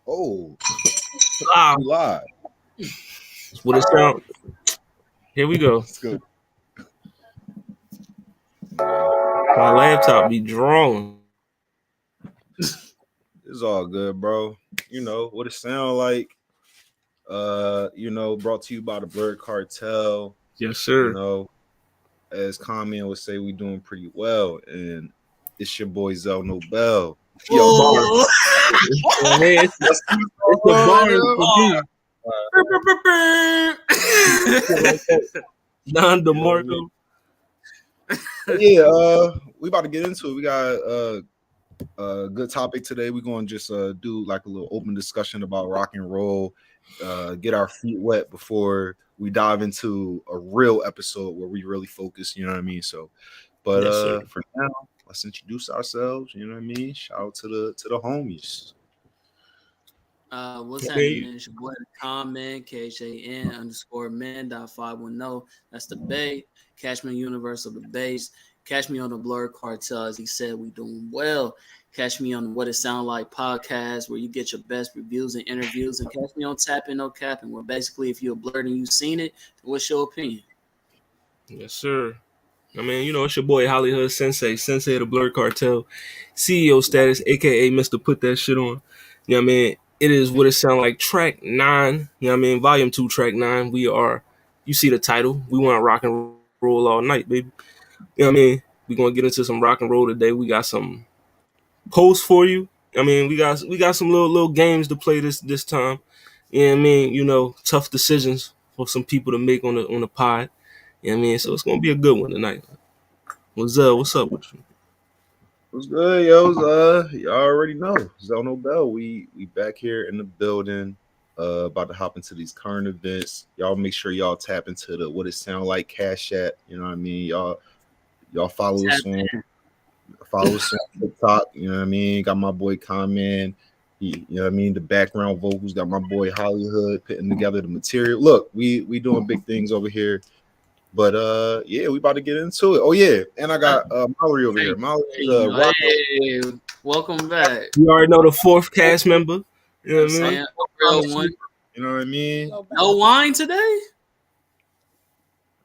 Oh, Ah, we live. what it sound? Here we go. It's good. My laptop be drawing. It's all good, bro. You know what it sound like. Brought to you by the Blurred Cartel. Yes, You sir. know, as Common would say, we doing pretty well. And it's your boy Zell Nobel. Yo, Bars. Oh, Hey, it's the bars for me. Don you know what I mean? DeMarco. But yeah, we about to get into it. We got a good topic today. We're going to just do like a little open discussion about rock and roll, get our feet wet before we dive into a real episode where we really focus, you know what I mean? So, but Yes, sir. for now, let's introduce ourselves, you know what I mean? Shout out to the homies. what's Hey, happening? It's your boy the comment, KHAN_men.510. That's the Bay. Catch me on Universal the Base. Catch me on the Blur Cartel. As he said, we doing well. Catch me on What It Sound Like podcast, where you get your best reviews and interviews. And catch me on Tapping No Capping, where basically if you're blurred and you've seen it, what's your opinion? yes, sir. I mean, it's your boy Hollywood Sensei of the Blur Cartel, CEO status, aka Mr. Put That Shit On. You know what I mean? It is what it sound like. Track 9. You know what I mean? Volume 2, track 9. You see the title. We want to rock and roll all night, baby. You know what I mean? We're gonna get into some rock and roll today. We got some posts for you. I mean, we got some little games to play this time. You know what I mean? Tough decisions for some people to make on the pod. You know what I mean? So it's gonna be a good one tonight. What's up with you? What's good, yo? Y'all already know. Zono Bell. We back here in the building. About to hop into these current events. Y'all make sure y'all tap into the What It Sound Like Cash App. You know what I mean? Y'all follow us on TikTok. You know what I mean? Got my boy Common. You know what I mean? The background vocals. Got my boy Hollywood putting together the material. Look, we doing big things over here. But yeah, we about to get into it. Oh yeah, and I got Mallory over here. Mallory is Hey, welcome back. You already know the fourth cast member. You know what I mean? Saying, real one. You know what I mean? No wine today?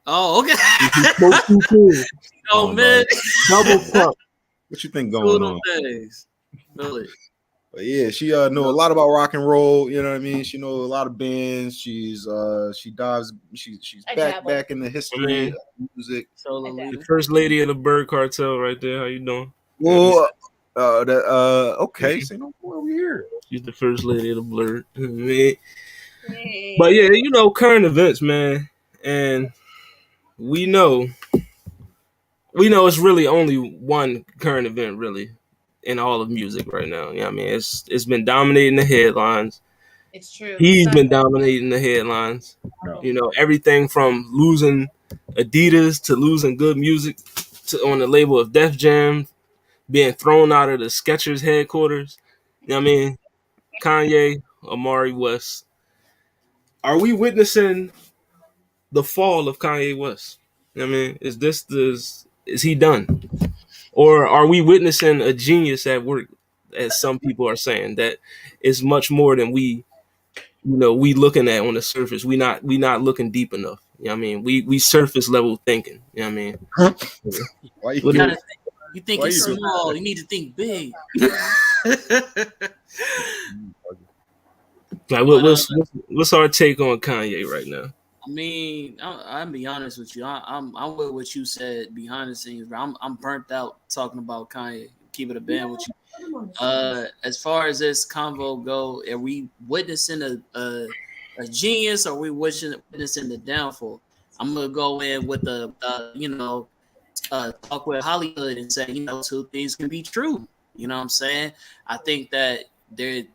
Oh, okay. Oh, Oh, man. double pump. What you think going on? Days. Really? But yeah, she know a lot about rock and roll. You know what I mean? She know a lot of bands. She's she's back in the history of music. The first lady of the Bird Cartel, right there. How you doing? Well, okay. Say no more over here. She's the first lady of the Blur. But yeah, current events, man, and we know it's really only one current event, really, in all of music right now. You know what I mean? It's been dominating the headlines. It's true. He's been dominating the headlines. No. Everything from losing Adidas to losing good music on the label of Def Jam, being thrown out of the Skechers headquarters. You know what I mean? Kanye, Amari West. Are we witnessing the fall of Kanye West? You know what I mean? Is he done? Or are we witnessing a genius at work, as some people are saying, that is much more than we looking at on the surface? We not looking deep enough. You know what I mean? We surface level thinking. You know what I mean? Why You think it's small. You need to think big. Like, what's our take on Kanye right now? I mean, I'll be honest with you. I'm with what you said behind the scenes, bro. I'm burnt out talking about Kanye. Keep it a band with you. As far as this convo go, are we witnessing a genius, or are we witnessing the downfall? I'm gonna go in with the talk with Hollywood and say, two things can be true. You know what I'm saying? I think that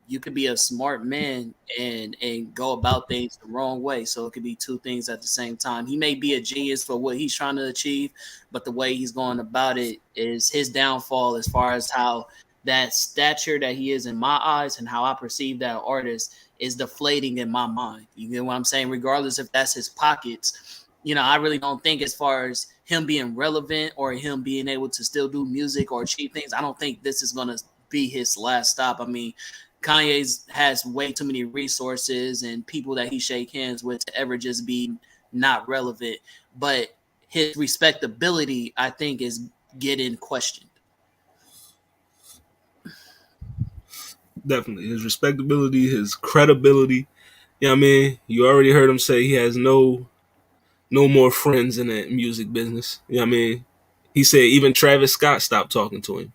you could be a smart man and go about things the wrong way. So it could be two things at the same time. He may be a genius for what he's trying to achieve, but the way he's going about it is his downfall, as far as how that stature that he is in my eyes and how I perceive that artist is deflating in my mind. You get what I'm saying? Regardless if that's his pockets, I really don't think, as far as him being relevant or him being able to still do music or achieve things, I don't think this is going to be his last stop. I mean, Kanye's has way too many resources and people that he shake hands with to ever just be not relevant. But his respectability, I think, is getting questioned. Definitely. His respectability, his credibility. Yeah, I mean, you already heard him say he has no more friends in that music business. You know what I mean? He said even Travis Scott stopped talking to him.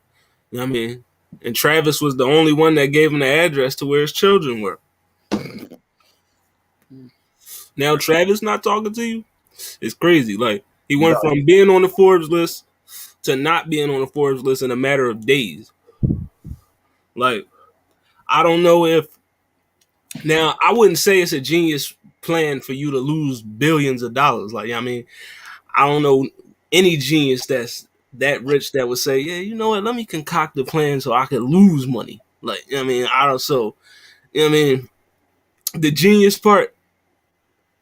You know what I mean? And Travis was the only one that gave him the address to where his children were. Now Travis not talking to you? It's crazy. Like, he went from being on the Forbes list to not being on the Forbes list in a matter of days. Like, I don't know if... Now, I wouldn't say it's a genius plan for you to lose billions of dollars. Like, I mean, I don't know any genius that's that rich that would say, yeah, you know what, let me concoct a plan so I could lose money. Like, I mean, I don't, so, you know what I mean? The genius part,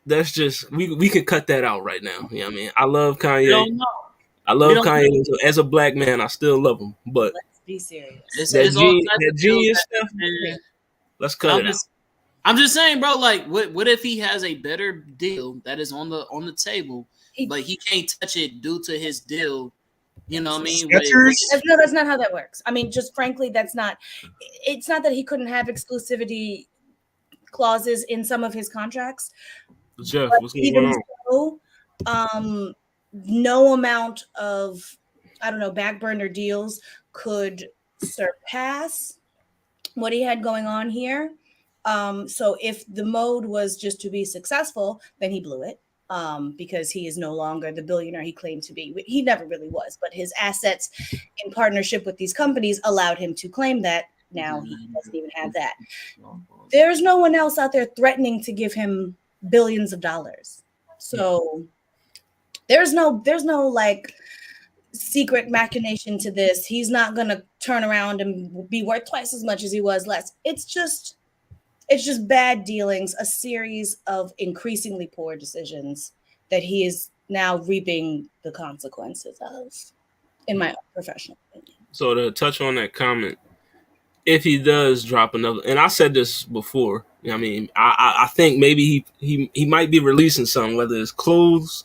that's just, we can cut that out right now. You know what I mean? I love Kanye. I love Kanye. As a black man, I still love him. But let's be serious. That genius stuff, let's cut it out. I'm just saying, bro, like, what if he has a better deal that is on the table, but he can't touch it due to his deal? You know what I mean? No, that's not how that works. I mean, just frankly, it's not that he couldn't have exclusivity clauses in some of his contracts. Jeff, what's going on? So, no amount of, I don't know, back burner deals could surpass what he had going on here. So if the mode was just to be successful, then he blew it. Because he is no longer the billionaire he claimed to be. He never really was, but his assets in partnership with these companies allowed him to claim that. Now he doesn't even have that. There's no one else out there threatening to give him billions of dollars. So there's no like secret machination to this. He's not going to turn around and be worth twice as much as he was less. It's just bad dealings, a series of increasingly poor decisions that he is now reaping the consequences of, in my professional opinion. So to touch on that comment, if he does drop another, and I said this before, you know what I mean, I think maybe he might be releasing something, whether it's clothes,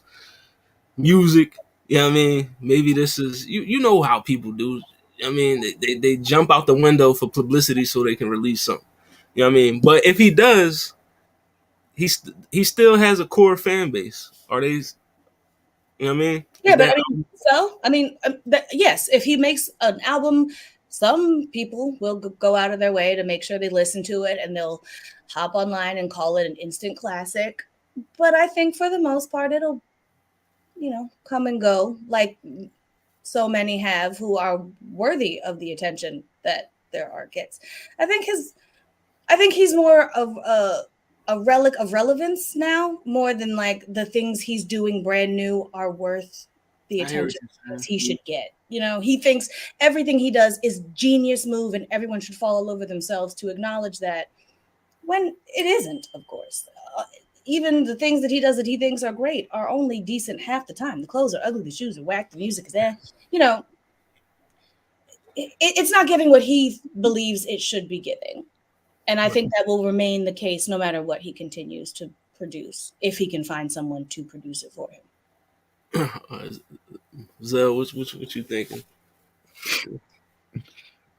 music, you know what I mean? Maybe this is, you know how people do. I mean, they jump out the window for publicity so they can release something. You know what I mean? But if he does, he still has a core fan base. Are they? You know what I mean? Yeah, but I mean, yes. If he makes an album, some people will go out of their way to make sure they listen to it, and they'll hop online and call it an instant classic. But I think for the most part, it'll, come and go, like so many have who are worthy of the attention that their art gets. I think he's more of a relic of relevance now, more than like the things he's doing brand new are worth the attention he should get. He thinks everything he does is genius move and everyone should fall all over themselves to acknowledge that, when it isn't, of course. Even the things that he does that he thinks are great are only decent half the time. The clothes are ugly, the shoes are whack, the music is there. It's not giving what he believes it should be giving. And I think that will remain the case no matter what he continues to produce, if he can find someone to produce it for him. Zell, what you thinking?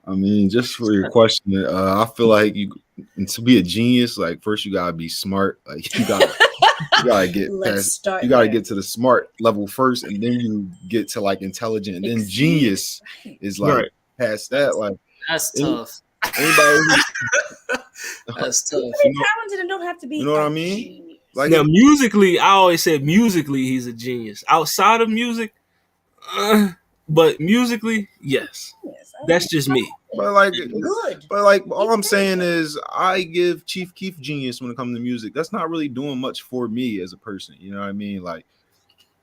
I mean, just for your question, I feel like to be a genius, like first you gotta be smart. Like you gotta get get to the smart level first, and then you get to like intelligent, and then genius is like past that. Like that's tough. That's tough. Talented and don't have to be. You know what I mean? Like now, musically, I always said musically he's a genius. Outside of music, but musically, yes. That's just me. But all I'm saying is I give Chief Keef genius when it comes to music. That's not really doing much for me as a person. You know what I mean? Like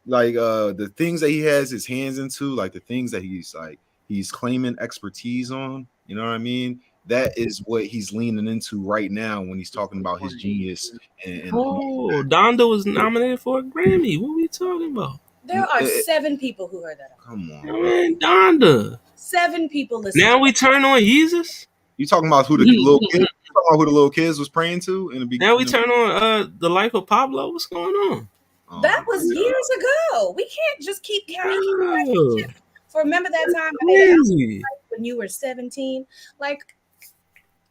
the things that he has his hands into, like the things that he's claiming expertise on. You know what I mean? That is what he's leaning into right now when he's talking about his genius. Donda was nominated for a Grammy. What are we talking about? There are 7 people who heard that. Come on, man, Donda. 7 people listening. Now we turn on Yeezus. You talking about who the little kids? You talking about who the little kids was praying to in the beginning? Now we turn on The Life of Pablo. What's going on? Oh, That was my God. years ago. We can't just keep carrying. Oh, For remember that time crazy. when you were 17? Like,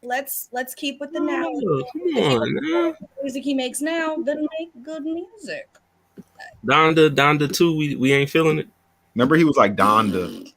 let's keep with the now. Oh, come on, man. The music he makes now doesn't make good music. Donda 2, we ain't feeling it. Remember, he was like Donda.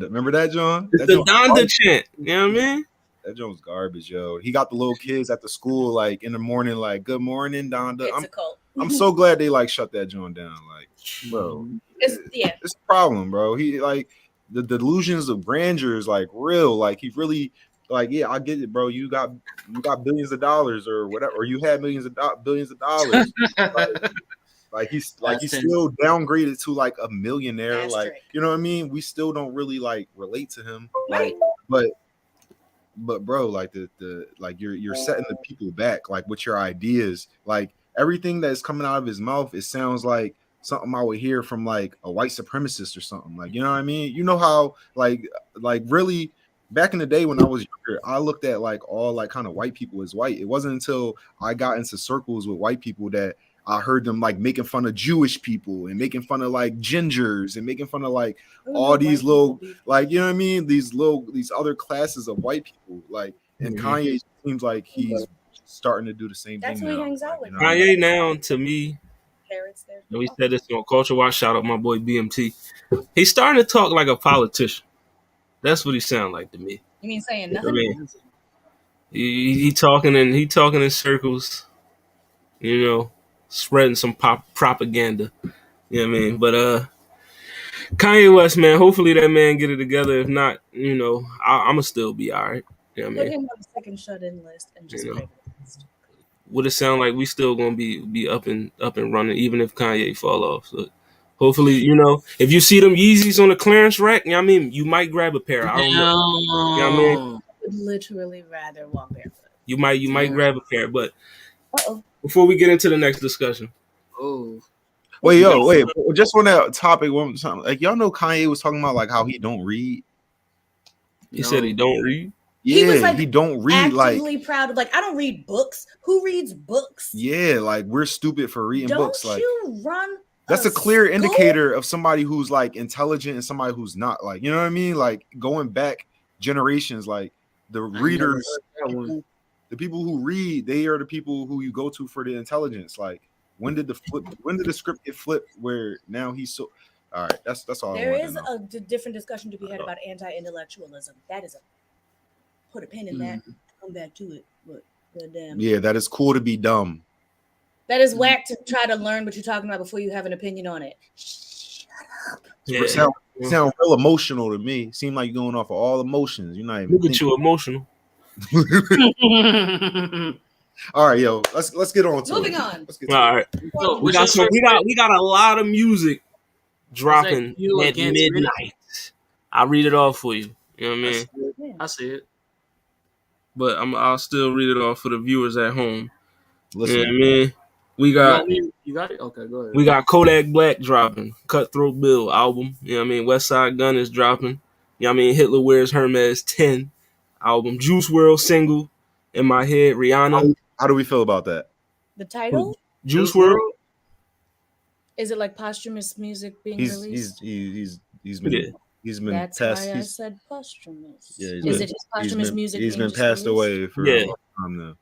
Remember that, John? It's That the joint was Donda garbage. chant. You know what I mean? That joint was garbage, yo. He got the little kids at the school like in the morning, like, "Good morning, Donda." It's a cult. I'm so glad they like shut that joint down. Like, bro, It's it's a problem, bro. He like the delusions of grandeur is like real. Like he really like, yeah, I get it, bro. You got billions of dollars or whatever, or you had billions of dollars. Like he's still downgraded to like a millionaire. Asterisk. Like, you know what I mean? We still don't really like relate to him. Right. Like, but bro, like the like you're setting the people back, like with your ideas. Like everything that's coming out of his mouth, it sounds like something I would hear from like a white supremacist or something. Like, you know what I mean? You know how like really back in the day when I was younger, I looked at like all like kind of white people as white. It wasn't until I got into circles with white people that I heard them like making fun of Jewish people and making fun of like gingers and making fun of like all these little, like, you know what I mean? These other classes of white people. Like, and Kanye seems like he's starting to do the same That's thing who he now. hangs out with. You know what I mean? Kanye now, to me, Parrots there. and we said this on Culture Watch, shout out my boy BMT. He's starting to talk like a politician. That's what he sounds like to me. You mean saying I nothing? mean, he talking in circles, you know, spreading some propaganda. You know what I mean? But Kanye West, man, hopefully that man get it together. If not, you know, I'ma still be all right. You know what I Put mean? him on the second shut-in list and just You know. pray for the best. Would it sound like we still gonna be up and running even if Kanye fall off? So hopefully, you know, if you see them Yeezys on the clearance rack, you know what I mean, you might grab a pair. I don't know. You know what I mean? I would literally rather walk barefoot. You might grab a pair, but Uh-oh. before we get into the next discussion, Oh, Wait, just on that topic, one time, like y'all know Kanye was talking about like how he don't read. he said he don't read. He was, Yeah, like, he don't read. Like, Actively proud of, like, I don't read books. Who reads books? yeah, like we're stupid for reading Don't books. Like, you run? that's a clear school? indicator of somebody who's like intelligent and somebody who's not. Like, you know what I mean? Like going back generations, like the readers, the people who read, they are the people who you go to for the intelligence. Like, when did the script get flipped where now he's so all right? That's all. There I is a different discussion to be had about anti-intellectualism. That is put a pin in that. Come back to it, but goddamn. Yeah, that is cool to be dumb. That is whack to try to learn what you're talking about before you have an opinion on it. Yeah. It sound real emotional to me. Seem like you're going off of all emotions. You're not even Look at you emotional. All right, yo, let's get on to Moving it. on. Let's get to All it. right. So, We got a lot of music dropping you at against Riddick? midnight. I'll read it off for you. You know what I mean? I see it. But I'll still read it off for the viewers at home. Listen, You know what I mean? We got You got it? Okay, go ahead. we got Kodak Black dropping, Cutthroat Bill album. You know what I mean? West Side Gun is dropping. You know what I mean? Hitler Wears Hermes 10 album. Juice WRLD single, In My Head, Rihanna. how do we feel about that? The title? Juice WRLD. Is it like posthumous music being He's released? he's been Yeah. he's been That's passed. why I He's, said posthumous. yeah, Is he's it been- his posthumous music? He's being been passed released? away for Yeah. a long time now.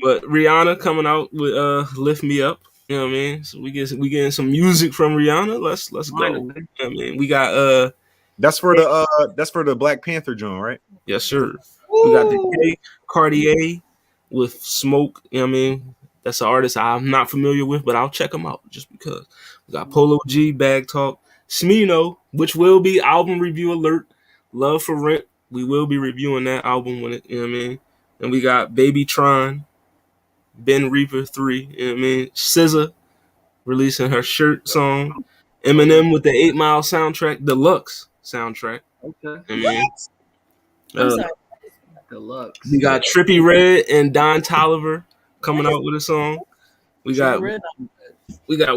But Rihanna coming out with "Lift Me Up." You know what I mean? So we getting some music from Rihanna. Let's go. Oh. You know what I mean, we got That's for the Black Panther joint, right? yes sir. We got the K Cartier with Smoke. You know what I mean? That's an artist I'm not familiar with, but I'll check him out just because. We got Polo G, Bag Talk, Smino, which will be album review alert. Love for Rent. We will be reviewing that album when it. You know what I mean? And we got Baby Tron, Ben Reaper 3. You know what I mean? SZA releasing her Shirt song. Eminem with the 8 Mile soundtrack, deluxe soundtrack. Okay. You know what I mean? I'm sorry. Deluxe. We got Trippie Redd and Don Toliver coming out with a song. We got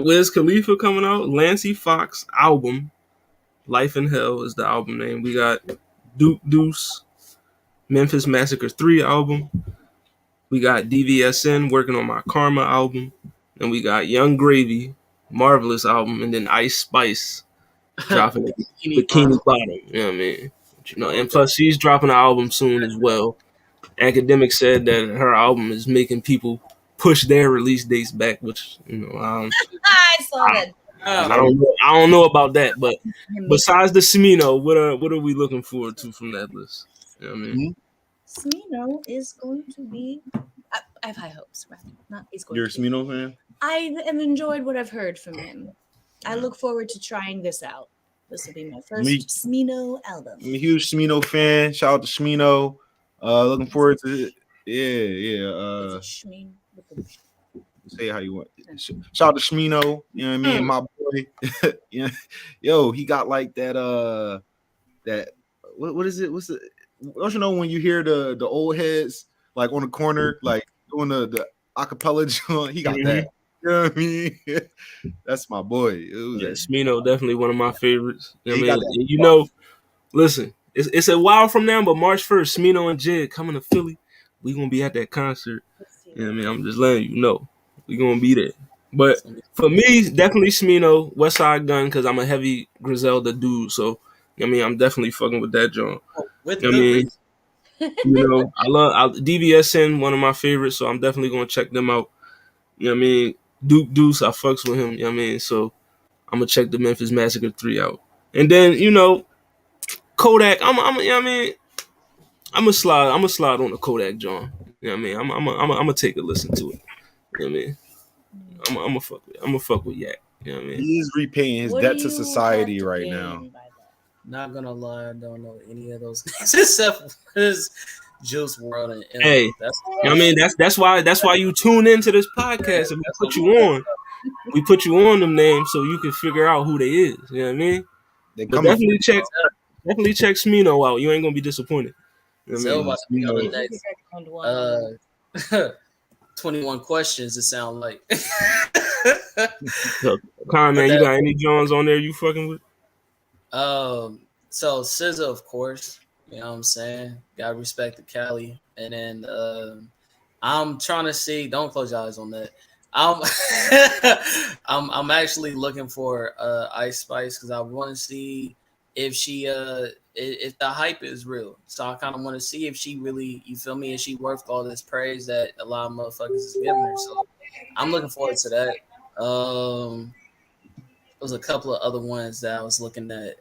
Wiz Khalifa coming out, Lancey Fox album, Life in Hell is the album name. We got Duke Deuce, Memphis Massacre 3 album. We got DVSN working on my Karma album. And we got Young Gravy, Marvelous album. And then Ice Spice dropping Bikini Bottom. You know what I mean? And plus she's dropping an album soon as well. Academic said that her album is making people push their release dates back, which I saw that. I don't know about that, but besides the Smino, what are we looking forward to from that list? You know what I mean? Smino is going to be. I have high hopes. Right? Not he's going. You're a to be. Smino fan? I have enjoyed what I've heard from him. I look forward to trying this out. This will be my first Smino album. I'm a huge Smino fan. Shout out to Smino. Looking forward to it. Yeah. Say how you want. Shout out to Smino. You know what I mean? My boy. Yeah. Yo, he got like that. That what is it? What's the? Don't you know when you hear the old heads like on the corner, like doing the acapella joint? He got that. You know what I mean? That's my boy. Smino definitely one of my favorites. You know what I mean? Listen, it's a while from now, but March 1st, Smino and Jed coming to Philly. We gonna be at that concert. You know what I mean? I'm just letting you know. We gonna be there. But for me, definitely Smino, Westside Gun, because I'm a heavy Griselda dude. So I mean, I'm definitely fucking with that joint. I love DVSN, one of my favorites, so I'm definitely gonna check them out. You know what I mean? Duke Deuce, I fucks with him. You know what I mean? So I'm gonna check the Memphis Massacre 3 out, and then Kodak. I'm gonna slide on the Kodak joint. You know what I mean? I'm gonna take a listen to it. You know what I mean? I'm gonna fuck with Yak. You know what I mean? He is repaying his debt to society right now. Not gonna lie, I don't know any of those guys except his Juice WRLD and M. Hey, you know what I mean? That's why you tune into this podcast and we put you on them names so you can figure out who they is. You know what I mean? But definitely check Smino out. You ain't gonna be disappointed. You know what I mean? 21 questions, it sounds like. So, man, you got any Jones on there you fucking with? So SZA, of course, you know what I'm saying? Gotta respect the Cali. And then I'm trying to see, don't close your eyes on that. I'm actually looking for Ice Spice because I want to see if she if the hype is real. So I kind of want to see if she really, you feel me, is she worth all this praise that a lot of motherfuckers is giving her. So I'm looking forward to that. There was a couple of other ones that I was looking at.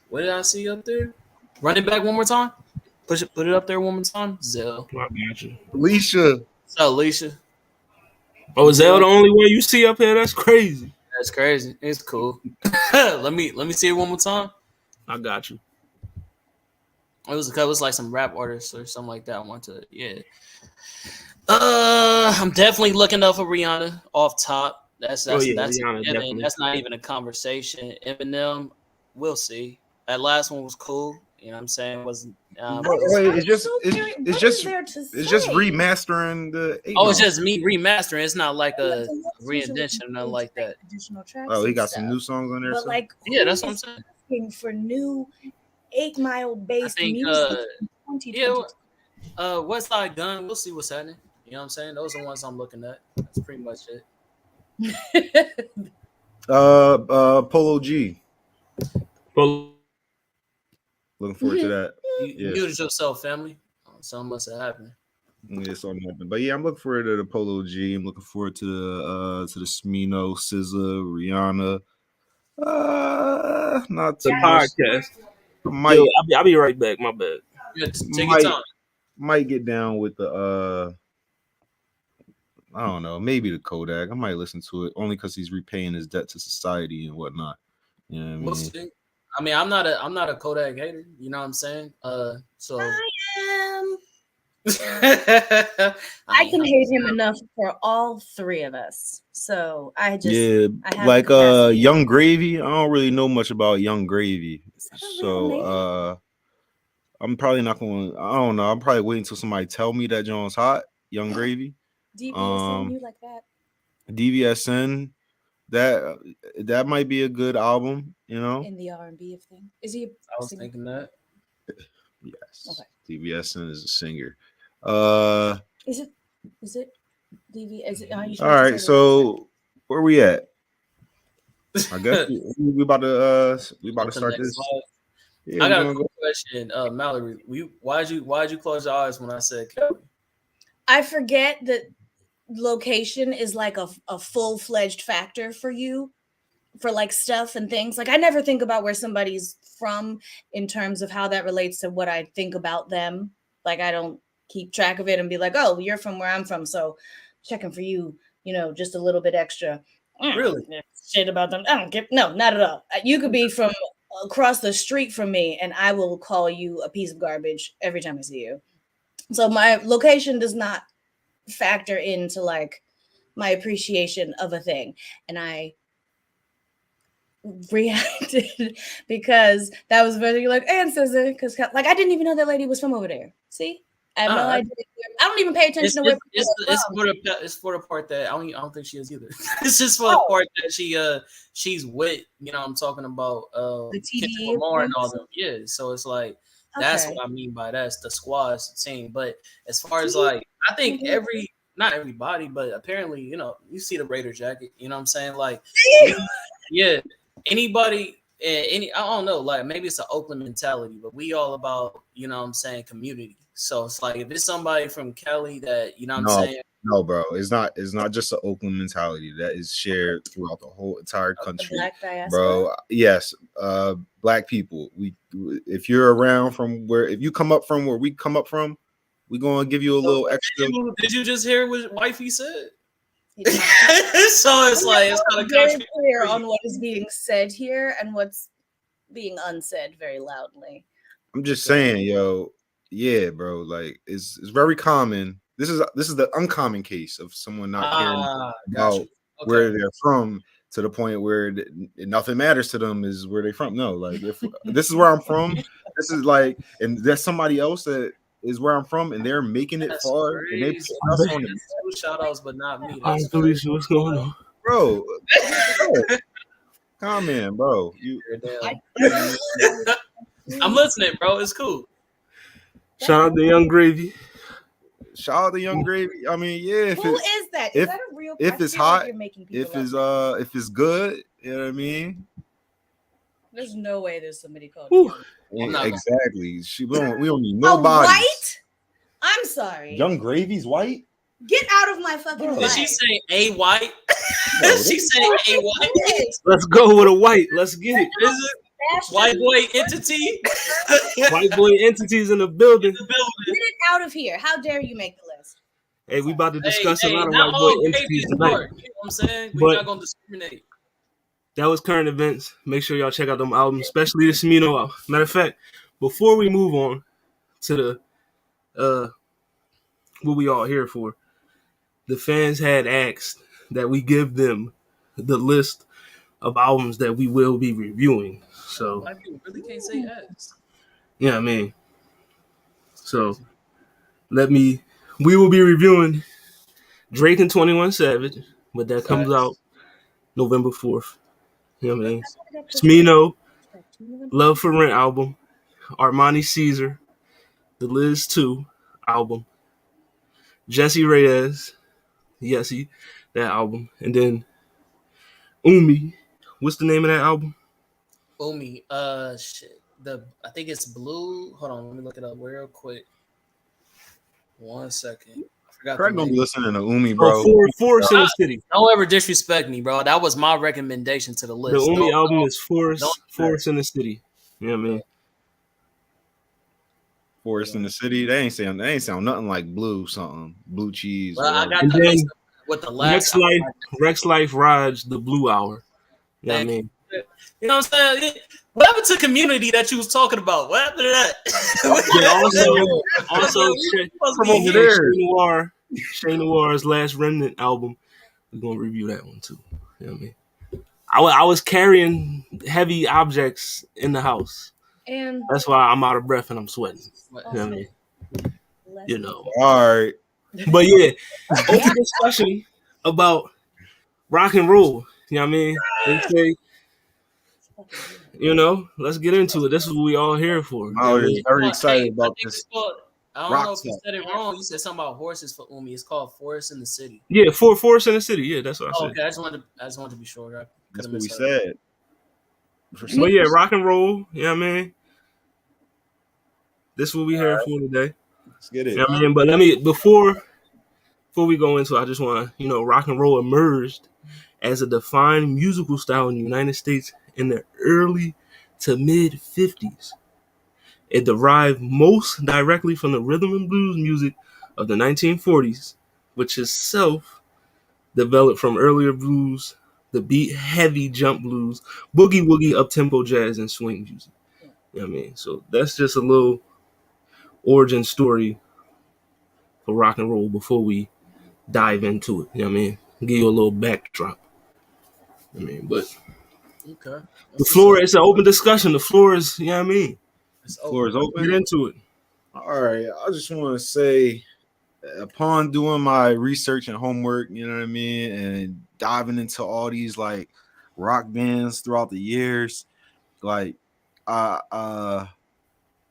What did I see up there? Run it back one more time. Put it up there one more time. Zell. Alicia. So Alicia. Oh, Zell the only one you see up here? That's crazy. That's crazy. It's cool. let me see it one more time. I got you. It was like some rap artists or something like that. I want to, yeah. I'm definitely looking up for Rihanna off top. That's Rihanna, that's not even a conversation. Eminem, we'll see. That last one was cool. You know what I'm saying? It's just remastering the. It's just me remastering. It's not like a reinvention or nothing like that. Additional tracks. Oh, he got some new songs on there. But like, that's what I'm saying. For new 8 Mile based music. Westside Gun. We'll see what's happening. You know what I'm saying? Those are the ones I'm looking at. That's pretty much it. Polo G. Looking forward to that. You muted yourself, family. Something must have happened. Yeah, something happened. But yeah, I'm looking forward to the Polo G. I'm looking forward to the Smino, SZA, Rihanna. Not the podcast. I'll be right back. My bad. Yeah, take your time. Might get down with the I don't know, maybe the Kodak. I might listen to it only because he's repaying his debt to society and whatnot. You know what I mean? I mean, I'm not a Kodak hater. You know what I'm saying? So I am. I can hate him enough for all three of us. So I Young Gravy. I don't really know much about Young Gravy, so I'm probably not going. I don't know. I'm probably waiting until somebody tell me that John's hot. Young Gravy. DVSN, you like that? DVSN. that might be a good album, you know. In the R&B of thing. Is he? I was thinking that. Yes. Okay. Stevie Essence is a singer. Is it? Is it? DV? Is it? All right. So where we at? I guess we about to start this. Yeah, I got a quick question, Mallory. Why'd you close your eyes when I said Kelly? I forget that location is like a full-fledged factor for you, for like stuff and things. Like I never think about where somebody's from in terms of how that relates to what I think about them. Like I don't keep track of it and be like, oh, you're from where I'm from, so checking for you, just a little bit extra. Really? Shit about them. I don't give. No, not at all. You could be from across the street from me, and I will call you a piece of garbage every time I see you. So my location does not factor into like my appreciation of a thing, and I reacted because that was very like ancestor because like I didn't even know that lady was from over there. See, I have no idea. I don't even pay attention to where it's for the part that I don't think she is either. It's just for the part that she's with. I'm talking about the TV Lamar and all them. Yeah, so it's like that's what I mean by that's the squad, it's the team. But as far as like, I think not everybody, but apparently, you see the Raider jacket. You know what I'm saying? Like, yeah, anybody. I don't know, like maybe it's an Oakland mentality, but we all about, community. So it's like if it's somebody from Cali that, I'm saying. No, bro, it's not just an Oakland mentality that is shared throughout the whole entire country, bro. Yes, black people. If you're around if you come up from where we come up from, we're gonna give you a little extra. Did you just hear what wifey said? So it's like it's kind of very clear on what is being said here and what's being unsaid very loudly. I'm just saying, yo, yeah, bro. Like it's very common. This is the uncommon case of someone not caring about where they're from to the point where nothing matters to them is where they're from. No, like if this is where I'm from, this is like, and there's somebody else that is where I'm from, and they're making it far. And they put us on it. Shout outs, but not me. Felicia, what's going on, bro? Come in, bro. I'm listening, bro. It's cool. Shout out to Young Gravy. Shout out to Young Gravy. I mean, yeah. Who is that? Is that a real? If it's hot, if it's good, you know what I mean. There's no way there's somebody called. Exactly. We don't need nobody. White? I'm sorry. Young Gravy's white. Get out of my fucking life. Did she say a white? She said a white. Let's go with a white. Let's get it. Is it white boy entity? White boy entities in the building. Get it out of here. How dare you make the list? Hey, we about to discuss a lot of white boy entities tonight. You know what I'm saying? We're not gonna discriminate. That was current events. Make sure y'all check out them albums, especially the Smino album. Matter of fact, before we move on to the what we all here for, the fans had asked that we give them the list of albums that we will be reviewing. So I really can't say ask. Yeah, I mean. So we will be reviewing Drake and 21 Savage, but that comes out November 4th. You know what I mean? Smino, Love for Rent album, Armani Caesar, the Liz 2 album, Jesse Reyes, Yessie, that album, and then Umi. What's the name of that album? Umi, shit. I think it's Blue. Hold on, let me look it up real quick. 1 second. Craig gonna be listening to Umi, bro. Forest in the City. Don't ever disrespect me, bro. That was my recommendation to the list. The Umi album is Forest in the City. You know what I mean? Forest in the City. They ain't sound nothing like Blue something. Blue Cheese. Well, I got the list with the last Rex Life Raj, the Blue Hour. You know what I mean? You know what I'm saying? What happened to Community that you was talking about? What happened to that? also from over there. Shay Noir's Last Remnant album. We're gonna review that one too. You know what I mean? I was carrying heavy objects in the house. And that's why I'm out of breath and I'm sweating. You know what I mean? You know. All right. But yeah, open discussion about rock and roll. You know what I mean? They say, let's get into it. This is what we all here for. You know what I mean? Very excited about I think this. it's called, I don't rock know if you stuff. said it wrong. You said something about horses for Umi. It's called Forest in the City. Yeah, Forest in the City. Yeah, that's what I said. Okay, I just wanted to be sure. That's what we said. But yeah, rock and roll. You know what I mean? This is what we here for today. Let's get it. You know what I mean? But before we go into it, I just want to, rock and roll emerged as a defined musical style in the United States in the early to mid 50s. It derived most directly from the rhythm and blues music of the 1940s, which itself developed from earlier blues, the beat heavy jump blues, boogie woogie, up-tempo jazz, and swing music. You know what I mean? So that's just a little origin story for rock and roll before we dive into it. You know what I mean? Give you a little backdrop. I mean, but Okay. the floor is an open discussion. The floor is, you know what I mean? It's The floor is open. Get into it. All right. I just want to say, upon doing my research and homework, you know what I mean, and diving into all these like rock bands throughout the years, like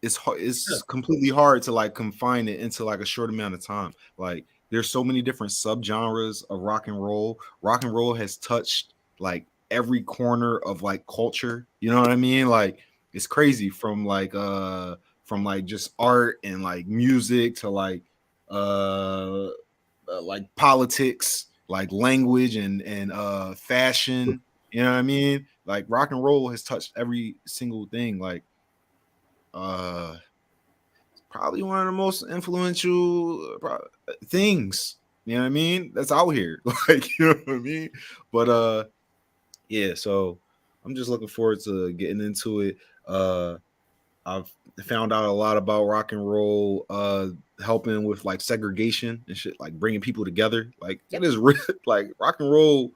it's completely hard to like confine it into like a short amount of time. Like there's so many different subgenres of rock and roll. Rock and roll has touched like every corner of like culture. You know what I mean? Like it's crazy from like just art and like music to like politics, like language and fashion. You know what I mean? Like rock and roll has touched every single thing. Like probably one of the most influential things, you know what I mean, that's out here. Like, you know what I mean? But yeah, so I'm just looking forward to getting into it. I've found out a lot about rock and roll helping with like segregation and shit, like bringing people together. Like it is real. Like rock and roll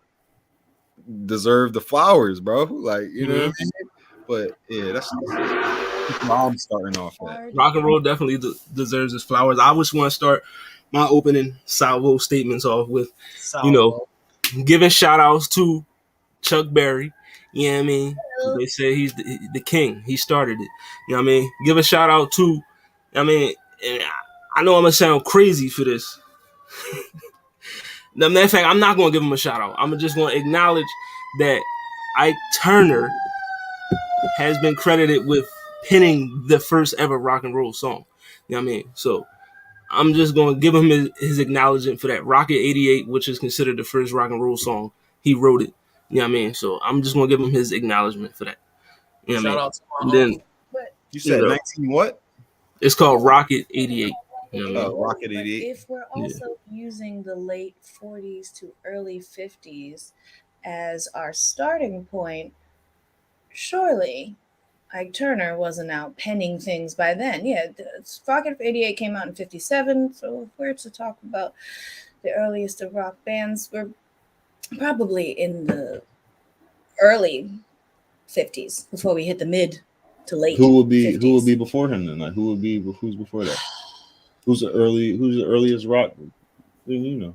deserve the flowers, bro. Like, you know what I mean? But yeah, that's how I'm starting off at. Rock and roll definitely deserves its flowers. I just want to start my opening salvo statements off with, giving shout outs to Chuck Berry. You know what I mean? They say he's the king. He started it. You know what I mean? Give a shout out to, I mean, and I know I'm going to sound crazy for this. The matter of fact, I'm not going to give him a shout out. I'm just going to acknowledge that Ike Turner has been credited with penning the first ever rock and roll song. You know what I mean? So I'm just going to give him his acknowledgement for that. Rocket 88, which is considered the first rock and roll song, he wrote it. You know what I mean? So I'm just going to give him his acknowledgement for that. You know what I mean? Out to and then you said 19 what? It's called Rocket 88. You know what I mean? Rocket 88. If we're also using the late 40s to early 50s as our starting point, surely Ike Turner wasn't out penning things by then. Yeah, Rocket 88 came out in 57. So if we're to talk about the earliest of rock bands, we're probably in the early 50s before we hit the mid to late. Who will be 50s. Who will be before him then? Like who's before that? Who's the earliest rock? You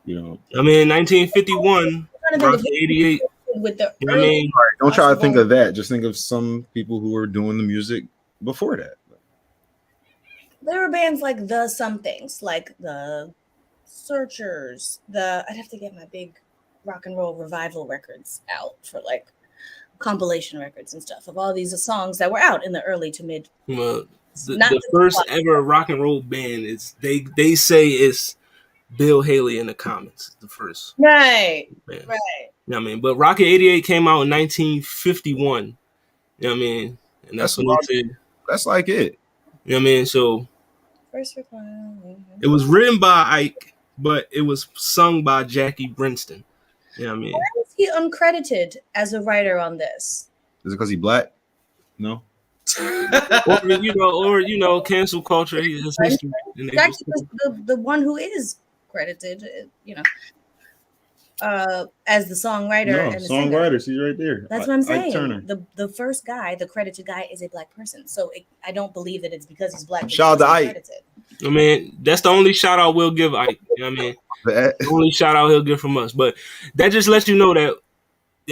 know. I mean, 1951, Rocket 88. With the You know what I mean? Don't try to think of that. Just think of some people who were doing the music before that. There were bands like the Somethings, like the Searchers. I'd have to get my big rock and roll revival records out for like compilation records and stuff of all these songs that were out in the early to mid. Well, the first ever rock and roll band is they say it's Bill Haley in the Comets, the first. Right. Band. Right. You know what I mean? But Rocket 88 came out in 1951. You know what I mean? And that's when they said. That's like it. You know what I mean? So first recording. It was written by Ike, but it was sung by Jackie Brinston. You know what I mean? Why is he uncredited as a writer on this? Is it because he's black? No. or cancel culture. His history. Jackie was the one who is credited. As the songwriter. No, and the songwriter. singer. She's right there. That's what I'm saying. Ike Turner. The first guy, the credited guy, is a black person. So I don't believe that it's because he's black. Shout out to Ike. I mean, that's the only shout out we'll give Ike. You know what I mean? The only shout out he'll get from us. But that just lets you know that,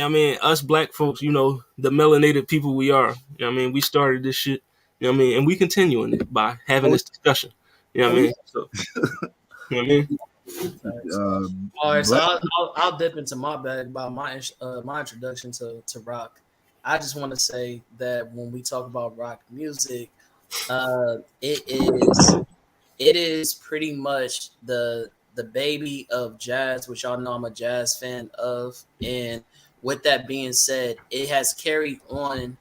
I mean, us black folks, you know, the melanated people we are. You know what I mean? We started this shit. You know what I mean? And we continuing it by having this discussion. You know what I mean? So, you know what I mean? All right, so Black- I'll dip into my bag about my introduction to rock. I just want to say that when we talk about rock music, it is pretty much the baby of jazz, which y'all know I'm a jazz fan of. And with that being said, it has carried on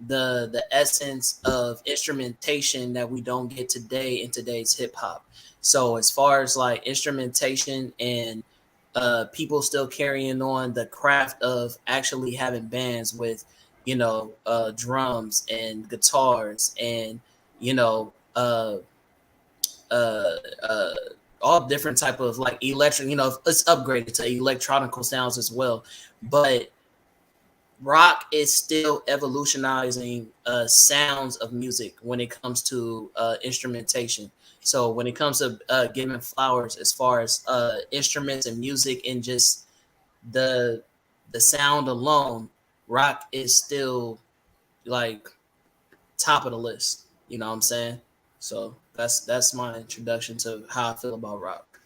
the essence of instrumentation that we don't get today in today's hip hop. So as far as like instrumentation and people still carrying on the craft of actually having bands with, you know, drums and guitars and, you know, all different type of like electric, you know, it's upgraded to electronical sounds as well. But rock is still evolutionizing sounds of music when it comes to instrumentation. So when it comes to giving flowers as far as instruments and music and just the sound alone, rock is still like top of the list. You know what I'm saying? So that's my introduction to how I feel about rock.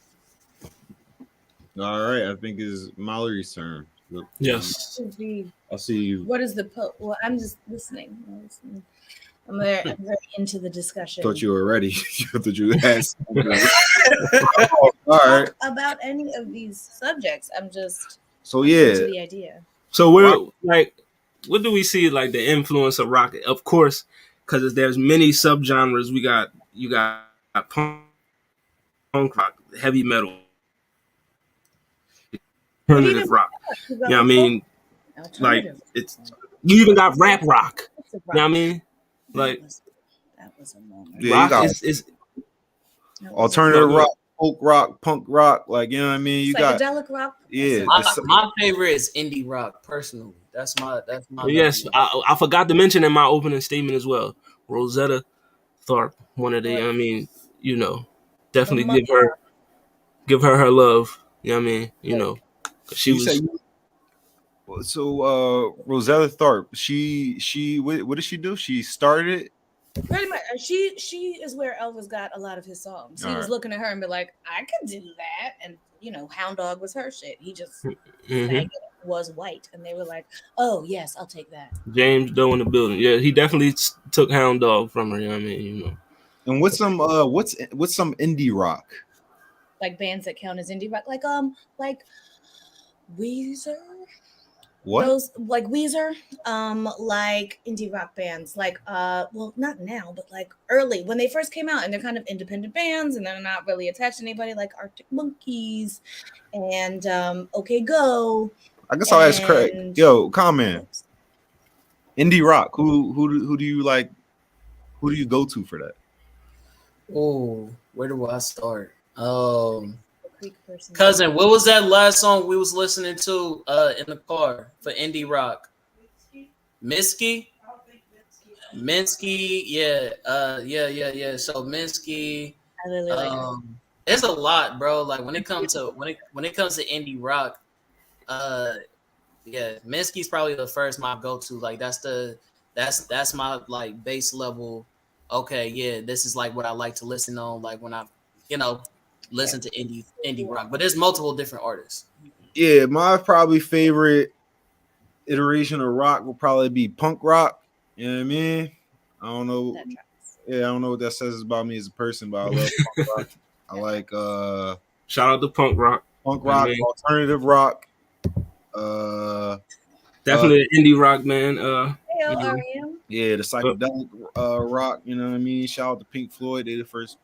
All right, I think it's Mallory's turn. Yes. I'll see you. What is the well? I'm just listening. I'm very into the discussion. Thought you were ready. I thought you asked. All right. About any of these subjects. I'm just So into the idea. So we're like, what do we see like the influence of rock? Of course, because there's many subgenres. You got punk rock, heavy metal, alternative rock. You know what I mean? Like it's you even got rap rock. You know what I mean? Like that was a moment. Yeah, rock you got is alternative rock, folk rock, punk rock. Like, you know what I mean? You got psychedelic rock. yeah. My favorite is indie rock personally. That's my yes. I forgot to mention in my opening statement as well. Rosetta Tharpe, one of the, I mean, you know, definitely give her her love. You know what I mean? You know, she was. So Rosetta Tharpe, she what did she do? She started Pretty much, she is where Elvis got a lot of his songs. He was looking at her and be like, "I could do that," and you know, Hound Dog was her shit. He just was white, and they were like, "Oh yes, I'll take that." James Doe in the building. Yeah, he definitely took Hound Dog from her. You know what I mean? You know. And what's some indie rock? Like bands that count as indie rock, like Weezer. What? Those like Weezer, like indie rock bands, like well, not now, but like early when they first came out, and they're kind of independent bands, and they're not really attached to anybody, like Arctic Monkeys and OK Go. I guess I'll ask Craig. Yo, comment. Indie rock. Who do you like? Who do you go to for that? Oh, where do I start? Cousin, what was that last song we was listening to in the car for indie rock? Minsky? Minsky, yeah. So Minsky, there's a lot, bro. Like when it comes to indie rock, yeah, Minsky's probably the first my go-to. Like that's my like base level. Okay, yeah, this is like what I like to listen on, like when I, you know, listen to indie rock, but there's multiple different artists. Yeah, my probably favorite iteration of rock will probably be punk rock. You know what I mean? I don't know. Yeah, I don't know what that says about me as a person, but I love punk rock. I like shout out to punk rock. Punk rock, alternative rock. Definitely indie rock, man. Yeah, the psychedelic rock, you know what I mean? Shout out to Pink Floyd. They the first,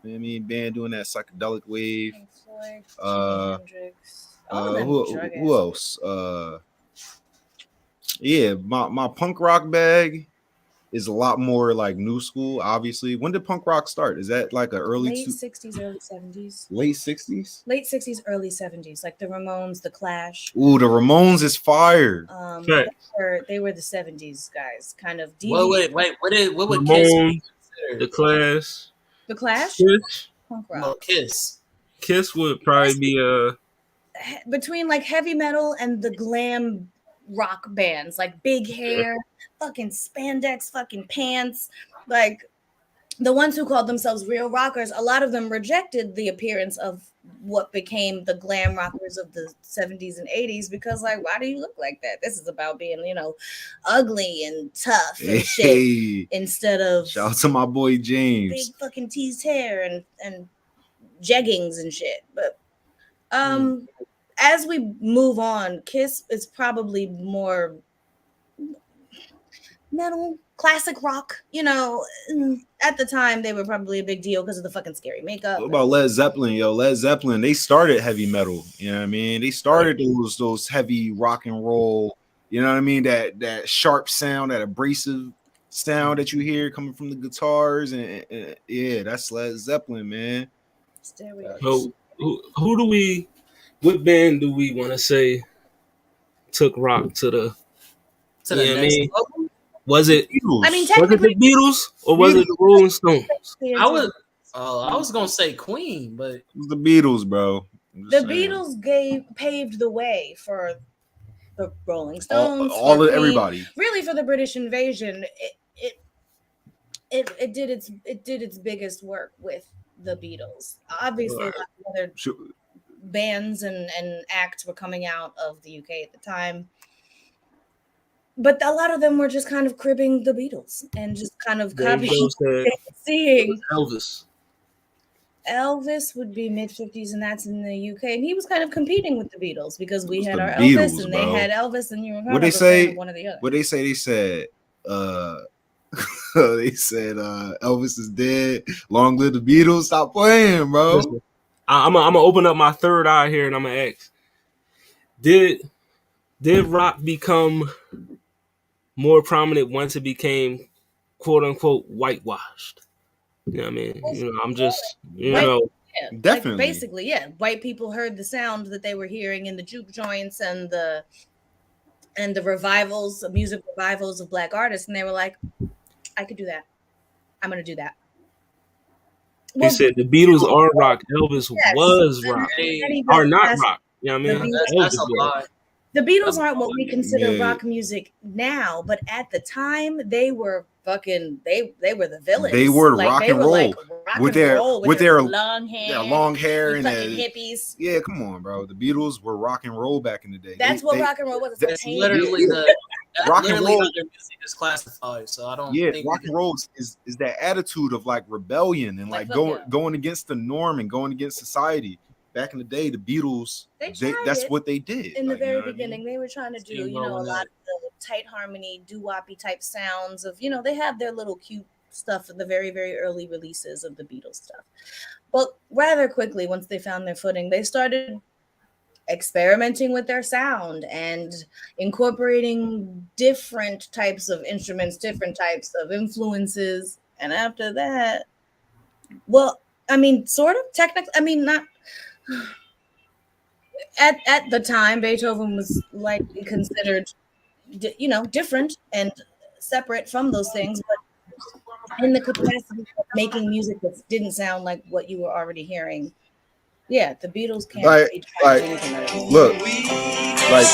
you know what I mean, band doing that psychedelic wave. Who else? Yeah, my punk rock bag is a lot more like new school, obviously. When did punk rock start? Is that like a late 60s, early 70s? Late 60s? Late 60s, early 70s, like the Ramones, the Clash. Ooh, the Ramones is fire. They were the 70s guys, kind of. Wait, what would Ramones, the Clash, The Clash, Kiss, punk rock. No, Kiss. Kiss would probably be Between like heavy metal and the glam rock bands, like big hair, fucking spandex, fucking pants, like the ones who called themselves real rockers. A lot of them rejected the appearance of what became the glam rockers of the 70s and 80s because, like, why do you look like that? This is about being, ugly and tough and shit Hey, instead of shout out to my boy big James. fucking teased hair and jeggings and shit. But as we move on, Kiss is probably more metal, classic rock. At the time they were probably a big deal because of the fucking scary makeup. What about Led Zeppelin? Yo, Led Zeppelin, they started heavy metal. You know what I mean? They started those heavy rock and roll. You know what I mean? That sharp sound, that abrasive sound that you hear coming from the guitars, and yeah, that's Led Zeppelin, man. So what band do we want to say took rock to the next level? Was it Beatles. I mean, was it technically, the Beatles or was it the Rolling Stones? I was gonna say Queen, but It was the Beatles, bro. The Beatles paved the way for the Rolling Stones, all of Queen, everybody. really for the British invasion. It did its biggest work with the Beatles. Obviously, a lot of other bands and acts were coming out of the UK at the time, but a lot of them were just kind of cribbing the Beatles and just kind of copying. Seeing Elvis would be mid-50s, and that's in the UK, and he was kind of competing with the Beatles because we had our Beatles, Elvis, and they had Elvis, and you were kind of one or the other. What they say? They said, they said Elvis is dead. Long live the Beatles. Stop playing, bro. Listen, I'm gonna open up my third eye here, and I'm gonna ask: Did rock become more prominent once it became quote unquote whitewashed? You know what I mean? I'm just definitely. Like basically, yeah. White people heard the sound that they were hearing in the juke joints and the revivals, music revivals of Black artists, and they were like, I could do that. I'm gonna do that. They said the Beatles are rock. Elvis was rock. Are not rock. You know what I mean? That's a lie. The Beatles aren't what we consider rock music now, but at the time they were fucking they were the villains. They were rock and roll with their long hair and fucking hippies. Yeah, come on, bro. The Beatles were rock and roll back in the day. That's what rock and roll was. That's literally rock and roll. How their music is classified. So I don't. Yeah, rock and roll is that attitude of like rebellion and like going against the norm and going against society. Back in the day, the Beatles, that's what they did. In the very beginning, they were trying to do, a lot of the tight harmony, doo-woppy type sounds of, they have their little cute stuff in the very, very early releases of the Beatles stuff. But rather quickly, once they found their footing, they started experimenting with their sound and incorporating different types of instruments, different types of influences. And after that, sort of technically, not... At the time, Beethoven was likely considered, different and separate from those things, but in the capacity of making music that didn't sound like what you were already hearing. Yeah, the Beatles can't look, let's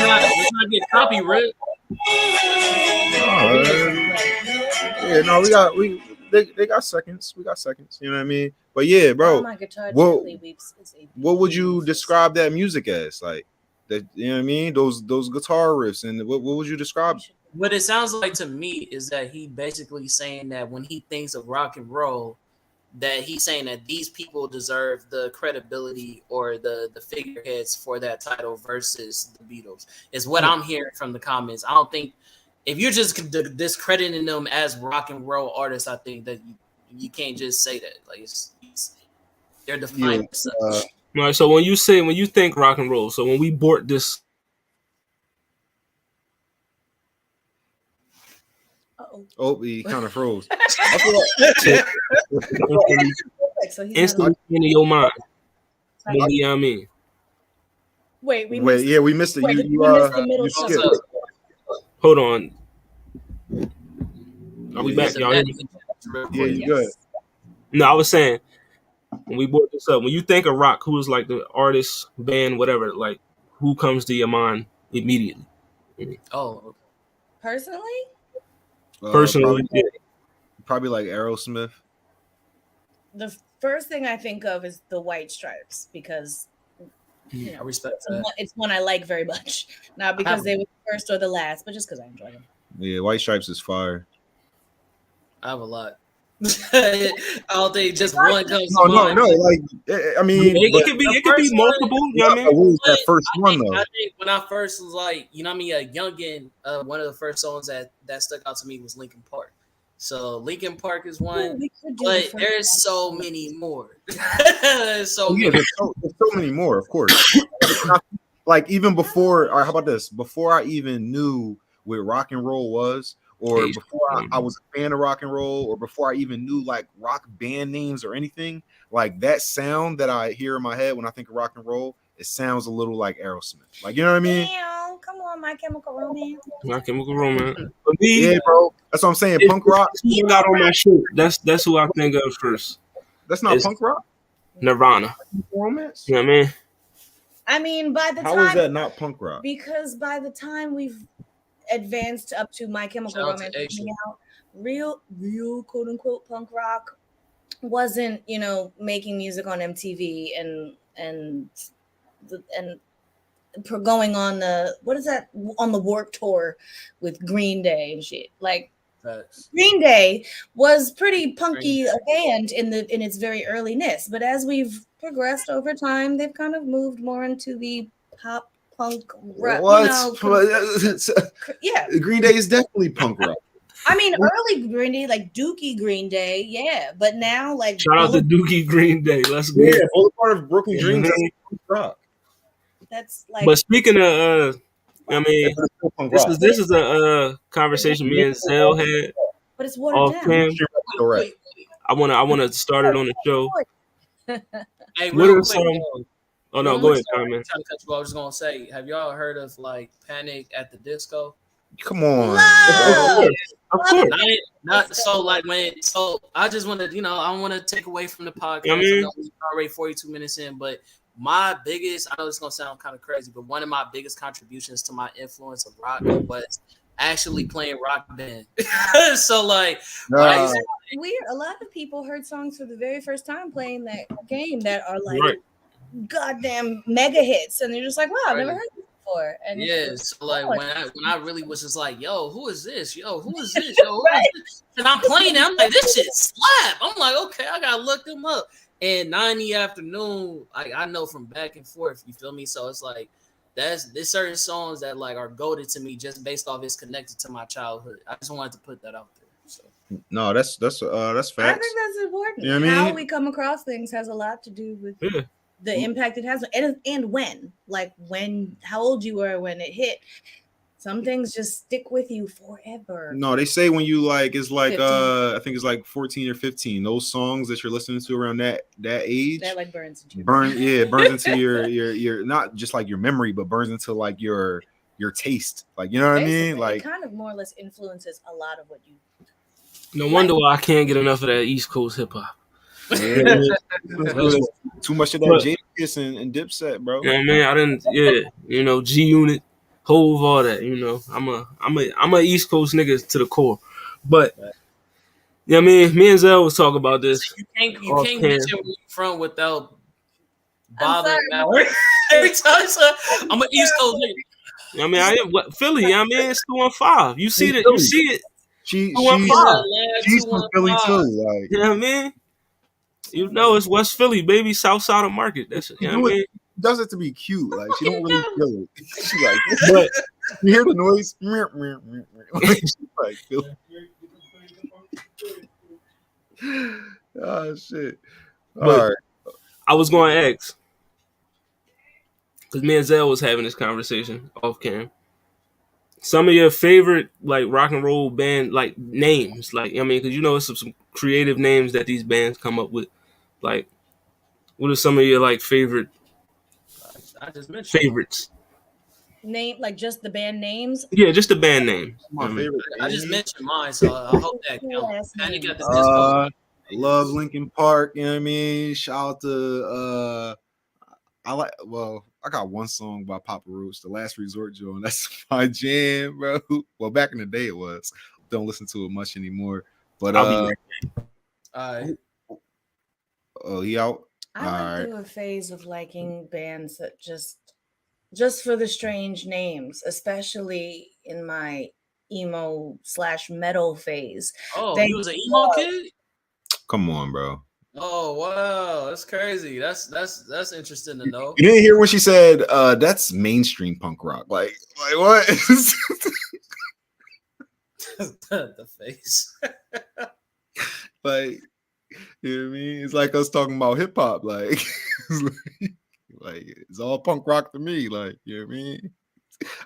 not get copyright. They got seconds. We got seconds. You know what I mean? But yeah, bro. What would you describe that music as? Like that, you know what I mean? Those guitar riffs, and what would you describe? What it sounds like to me is that he basically saying that when he thinks of rock and roll, that he's saying that these people deserve the credibility or the figureheads for that title versus the Beatles. Is what I'm hearing from the comments. I don't think. If you're just discrediting them as rock and roll artists, I think that you can't just say that. Like they're defined. All right. So when you think rock and roll, so when we board this, he kind of froze. Instantly into your mind. I mean. Wait, we missed it. You skipped. Hold on. Are we Yeah, back, y'all? Hear me? Yeah, you good. No, I was saying when we brought this up, when you think of rock, who is like the artist, band, whatever, like who comes to your mind immediately? Oh, Personally, Personally, Probably like Aerosmith. the first thing I think of is the White Stripes because I respect that. it's one I like very much. Not because they were the first or the last, but just because I enjoy them. Yeah, White Stripes is fire. I have a lot. I don't think just one comes to No, mind. like I mean, it could be multiple. You know what I mean? what was that first one though? I think when I first was like, you know what I mean, a youngin, one of the first songs that stuck out to me was Linkin Park. So Linkin Park is one, but there's so many more. There's so many. There's so many more, of course. Like even before, or how about this? Before I even knew what rock and roll was, or before I was a fan of rock and roll, or before I even knew like rock band names or anything, like that sound that I hear in my head when I think of rock and roll, it sounds a little like Aerosmith. Like, you know what I mean? Damn, come on, My Chemical Romance. My Chemical Romance. For me, yeah, bro. That's what I'm saying. Punk rock. You got on my shirt. That's who I think of first. That's not punk rock. Nirvana. Romance. You know what I mean? I mean, by the time, how is that not punk rock? Because by the time we've advanced up to My Chemical Romance coming out, real quote unquote punk rock wasn't, making music on MTV and going on the on the Warped Tour with Green Day and shit. Like Green Day was pretty punky a band in its very earliness, but as we've progressed over time, they've kind of moved more into the pop punk rock. Yeah, Green Day is definitely punk rock. I mean, early Green Day, like Dookie Green Day, yeah, but now like shout out to Dookie Green Day. Let's go. Yeah, all part of Brooklyn Dreams. That's punk rock. That's like. But speaking of, I mean, this is a conversation me and Zell had. But it's watered down. Correct. I wanna start it on the show. Hey, what are some? Oh no, go ahead, Carmen. I was gonna say, have y'all heard of like Panic at the Disco? Come on. Of course. Not so like when. So I just want to, I want to take away from the podcast. I know we're already 42 minutes in, but my biggest, I know it's gonna sound kind of crazy, but one of my biggest contributions to my influence of rock was actually playing Rock Band. So like, weird. A lot of people heard songs for the very first time playing that game that are like goddamn mega hits, and they're just like, wow, I've never heard this before. And so like when I really was just like, yo, who is this? Yo, who is this? Yo, who is this? And I'm playing it, I'm like, this shit slap. I'm like, okay, I gotta look them up. And 9 in the afternoon, I know from back and forth, you feel me? So it's like there's certain songs that like are goated to me just based off it's connected to my childhood. I just wanted to put that out there. So no, that's facts. I think that's important. You know what How we come across things has a lot to do with the impact it has, and when, how old you were when it hit. Some things just stick with you forever. No, they say when you it's like 15. I think it's like 14 or 15. Those songs that you're listening to around that age, that like burns into burns into your not just like your memory, but burns into like your taste. Like, you know what I mean? Like it kind of more or less influences a lot of what you. No wonder why I can't get enough of that East Coast hip hop. Yeah. Too much of that Jadakiss and Dipset, bro. Yeah, man, I didn't. G Unit. Hove, all that, I'm a East Coast nigga to the core, but me and Zell was talking about this. You can't mention where you from without bothering. Every time, I'm an East Coast nigga. Philly. It's 215. You see it. You see it. She's from Philly too. Like, you know what I mean? It's West Philly, baby, south side of Market. That's what I mean. Does it to be cute, like she don't really feel it. She like, but you hear the noise. Oh shit! All right. I was going to ask because me and Zell was having this conversation off cam. Some of your favorite like rock and roll band like names, like because it's some creative names that these bands come up with. Like, what are some of your like favorite? I just mentioned favorites. name, like just the band names? Yeah, just the band name. My I mean, favorite. I just band. mentioned mine, so I hope that counts. Last And you name. got the disco. Love Linkin Park. You know what I mean? Shout out to I like. Well, I got one song by Papa Roach, "The Last Resort," Joe, and that's my jam, bro. Well, back in the day, it was. Don't listen to it much anymore. But I'll be right. All right. oh, he out. I went Alright. through a phase of liking bands that just for the strange names, especially in my emo/metal phase. Oh, They you was an emo kid? Come on, bro. Oh wow, that's crazy. That's interesting to know. You didn't hear when she said that's mainstream punk rock. Like what? The face. Like, you know what I mean? It's like us talking about hip hop. Like, like it's all punk rock to me. Like, you know what I mean?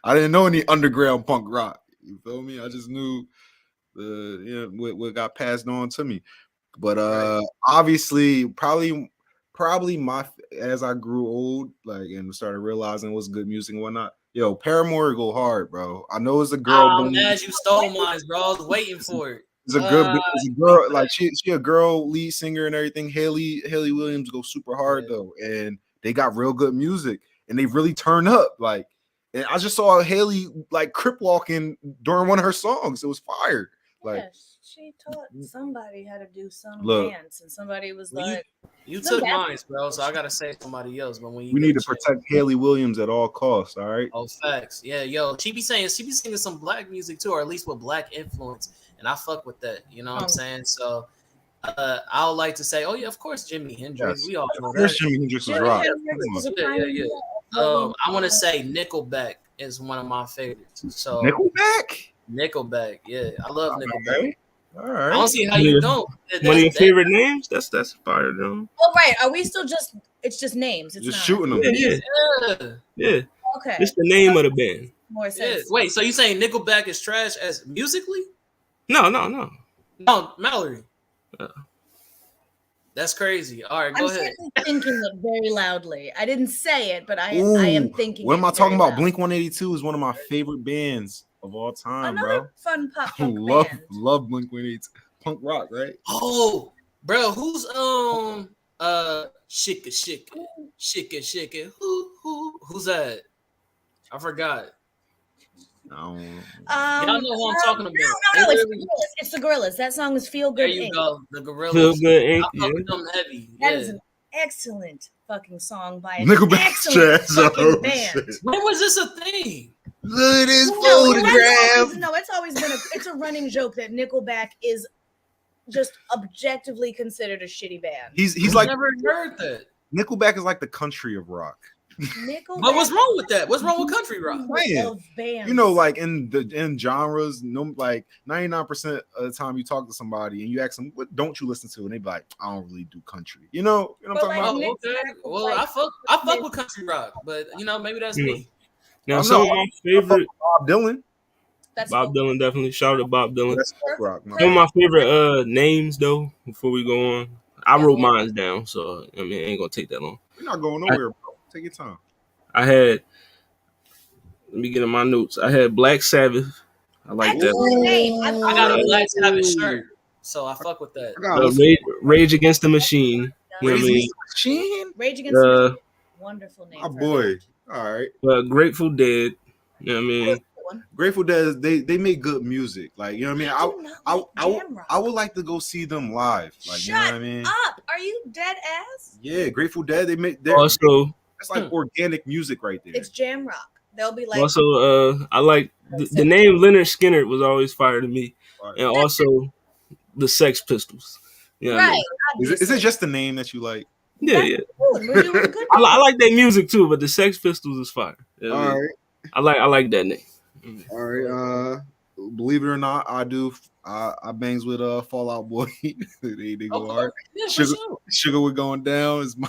I didn't know any underground punk rock. You feel me? I just knew the what got passed on to me. But obviously, probably my as I grew old, like and started realizing what's good music and whatnot. Yo, Paramore go hard, bro. I know it's a girl. I'm mad you stole mine, bro. I was waiting for it. It's a girl, like she a girl lead singer and everything. Haley Williams go super hard though, and they got real good music and they really turn up. Like, and I just saw Haley like crip walking during one of her songs. It was fire. Like, yeah, she taught somebody how to do some Look. dance, and somebody was Well, like, You No, took that- mine, bro. So I gotta say somebody else. But when you we get need a to chance- protect Haley Williams at all costs. All right. Oh, facts. Yeah, yo, she be singing some black music too, or at least with black influence, and I fuck with that. You know what I'm saying? So, I would like to say, oh yeah, of course, Jimi Hendrix. Yes. We all know First that. Jimi Hendrix was Jimi rock. Hendrix is a Yeah, yeah, pioneer yeah. of I want to say Nickelback is one of my favorites. So Nickelback. Nickelback, yeah, I love Nickelback. All I right. don't see how you don't. One of your favorite names? That's fire, though. Oh right, are we still just? It's just names. It's Just not. shooting them. Yeah, Yeah. Okay, It's the name of the band. more Yeah. sense. Wait, so you saying Nickelback is trash as musically? No. No, Mallory. Uh. That's crazy. All right, I'm go ahead. certainly thinking it very loudly. I didn't say it, but I Ooh, am thinking. What it am I talking very about? loud. Blink 182 is one of my favorite bands of all time, Another bro. fun pop I punk love band. Blink 182. Punk rock, right? Oh, bro, who's shika. Who's that? I forgot. I don't Y'all know who I'm talking about. No, it's the Gorillas. That song is "Feel There Good." you Inc. go. The Gorillas. Feel Good Inc. I Yeah. fuck with them heavy. That Yeah. is an excellent fucking song by an Nickelback excellent trash. fucking Oh, band. shit. When was this a thing? Look at this No, photograph. it's always been it's a running joke that Nickelback is just objectively considered a shitty band. He's like Never heard that. Nickelback is like the country of rock. Nickelback. But what's wrong with that? What's wrong with country rock? Man, Of bands. You know, like in genres, no, like 99% of the time you talk to somebody and you ask them, "What don't you listen to?" and they be like, "I don't really do country." You know what I'm But talking like about? Oh, okay. Nickelback, Well, like- I fuck with country rock, but you know, maybe that's me. Now, Oh, some no. of my favorite Bob Dylan. That's Bob Dylan, definitely. Shout out to Bob Dylan. That's folk rock, man. Some of my favorite names, though, before we go on. I wrote mine down, so I mean, it ain't gonna take that long. We're not going nowhere, bro. Take your time. I had, let me get in my notes. I had Black Sabbath. I like that. Excellent name. I got a Black Sabbath shirt, so I fuck with that. I got Rage Against the Machine. You know what I mean? Machine. Rage Against the Machine. Wonderful name. My for boy. All right. Grateful Dead. You know what I mean? that one. Grateful Dead, they make good music. Like, you know what I mean? I do not like jam rock. I would like to go see them live. Like, you know what I mean? Up. Are you dead ass? Yeah, Grateful Dead, Also, that's like organic music right there. It's jam rock. They'll be like, I like the name Leonard Skinner was always fire to me, Right. and also the Sex Pistols. You know what I right. mean? Is it just the name that you like? Yeah, yeah. We're doing good. I like that music too, but the Sex Pistols is fire. You know what I All mean? right. I like that name. All right. Believe it or not, I do. I bangs with Fall Out Boy. they go hard. Yeah, for Sugar, sure. Sugar We're Going Down is my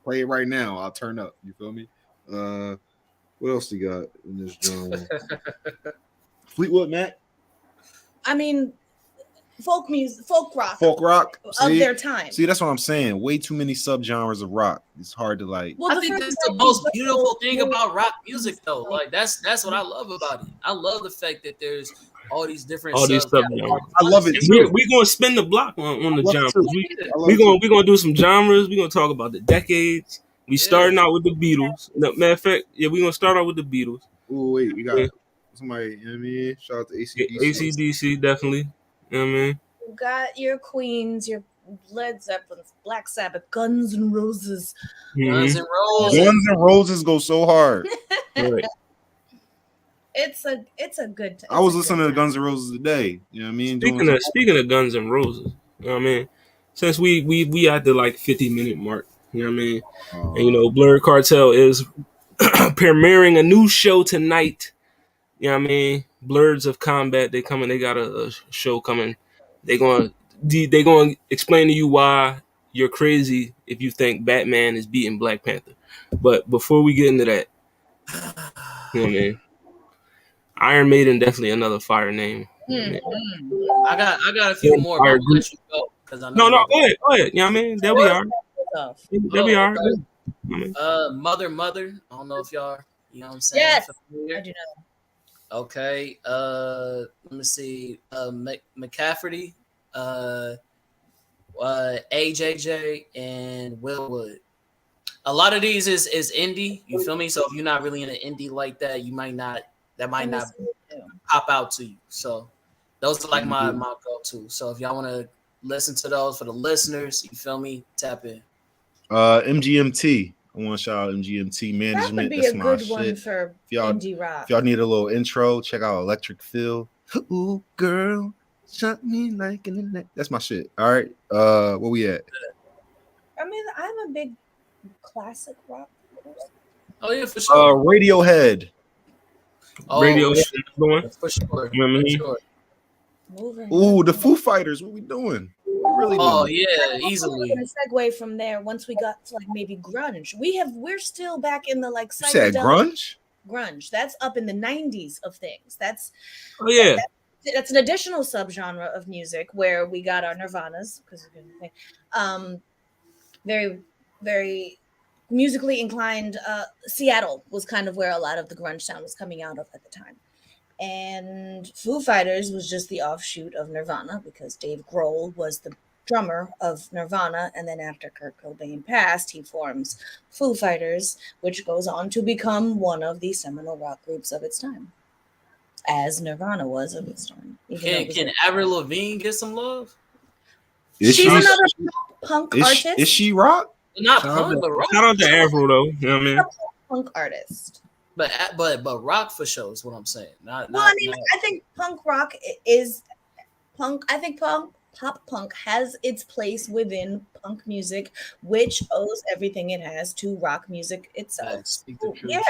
play it right now. I'll turn up. You feel me? What else you got in this genre? Fleetwood Mac. I mean, folk music, folk rock of of their time. See, that's what I'm saying. Way too many subgenres of rock. It's hard to like. Well, I think that's the most beautiful thing about rock music, though. Like that's what I love about it. I love the fact that there's all these different subgenres. I love it. We're gonna spin the block on the genres. We're gonna do some genres. We're gonna talk about the decades. We starting out with the Beatles. Matter of fact, we're gonna start out with the Beatles. Oh wait, we got somebody. You know what I mean, shout out to AC/DC. AC/DC, definitely. You know what I mean? You got your Queens, your Led Zeppelins, Black Sabbath, Guns N' Roses. Guns N' Roses. Guns N' Roses go so hard. Right. It's a good time. I was listening to Guns N' Roses today. You know what I mean? Speaking of Guns N' Roses, you know what I mean? Since we at the like 50-minute mark, you know what I mean? And you know, Blurred Cartel is premiering a new show tonight. You know what I mean? Blurs of Combat. They got a show coming. They're gonna explain to you why you're crazy if you think Batman is beating Black Panther. But before we get into that, you know what I mean? Iron Maiden, definitely another fire name. I got a few more. But I'll let you go, I know no, go ahead. You know what I mean? They'll be all right. They'll be all right. Mother. I don't know if y'all are, you know what I'm saying? Yes, familiar? I do know. Okay. Let me see. McCafferty, AJJ, and Willwood. A lot of these is indie. You feel me? So if you're not really in an indie like that, you might not. That might not pop out to you. So those are like my go-to. So if y'all want to listen to those for the listeners, you feel me? Tap in. MGMT. I want to shout out MGMT Management. That would be That's a my good shit. one for indie rock. If y'all need a little intro, check out Electric Feel. Ooh, girl, shut me like in the neck. That's my shit. All right. Where we at? I mean, I'm a big classic rock person. Oh yeah, for sure. Radiohead. Radiohead for sure. You know what I mean? For sure. Ooh, the Foo Fighters. What we doing? Yeah, easily. We're gonna segue from there once we got to like maybe grunge. We're still back in the like you said grunge. Grunge. That's up in the 90s of things. That's an additional subgenre of music where we got our Nirvanas because very, very musically inclined. Seattle was kind of where a lot of the grunge sound was coming out of at the time. And Foo Fighters was just the offshoot of Nirvana because Dave Grohl was the drummer of Nirvana. And then after Kurt Cobain passed, he forms Foo Fighters, which goes on to become one of the seminal rock groups of its time, as Nirvana was of its time. Can Avril Lavigne get some love? She's another punk artist. Is she rock? Not punk, but rock. Shout out to Avril, though. You know what I mean? Punk artist. But rock for sure is what I'm saying. I think punk rock is punk. I think pop punk has its place within punk music, which owes everything it has to rock music itself. Yeah,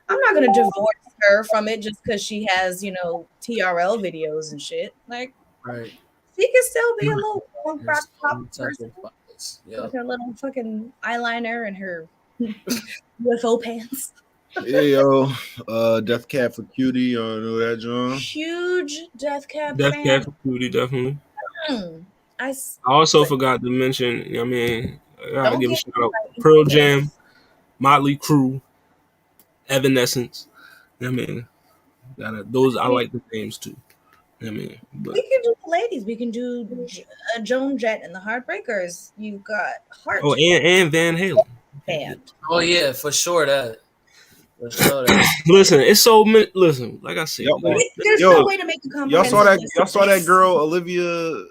I'm not gonna divorce her from it just because she has, TRL videos and shit. Like, right? She can still be a little punk rock pop person with her little fucking eyeliner and her UFO pants. Yeah, yo, Death Cab for Cutie, y'all know that, John? Huge Death Cab for Cutie, definitely. I also forgot to mention, you know what I mean? I gotta give a shout out. Pearl Jam, Motley Crue, Evanescence. You know what I mean? Those, I like the names too. You know what I mean? But we can do the ladies. We can do Joan Jett and the Heartbreakers. You've got Heart. Oh, and Van Halen. Band. Oh, yeah, for sure that. Listen, it's so many. Listen, like I said, there's no way to make a comprehensive. Y'all saw that girl Olivia.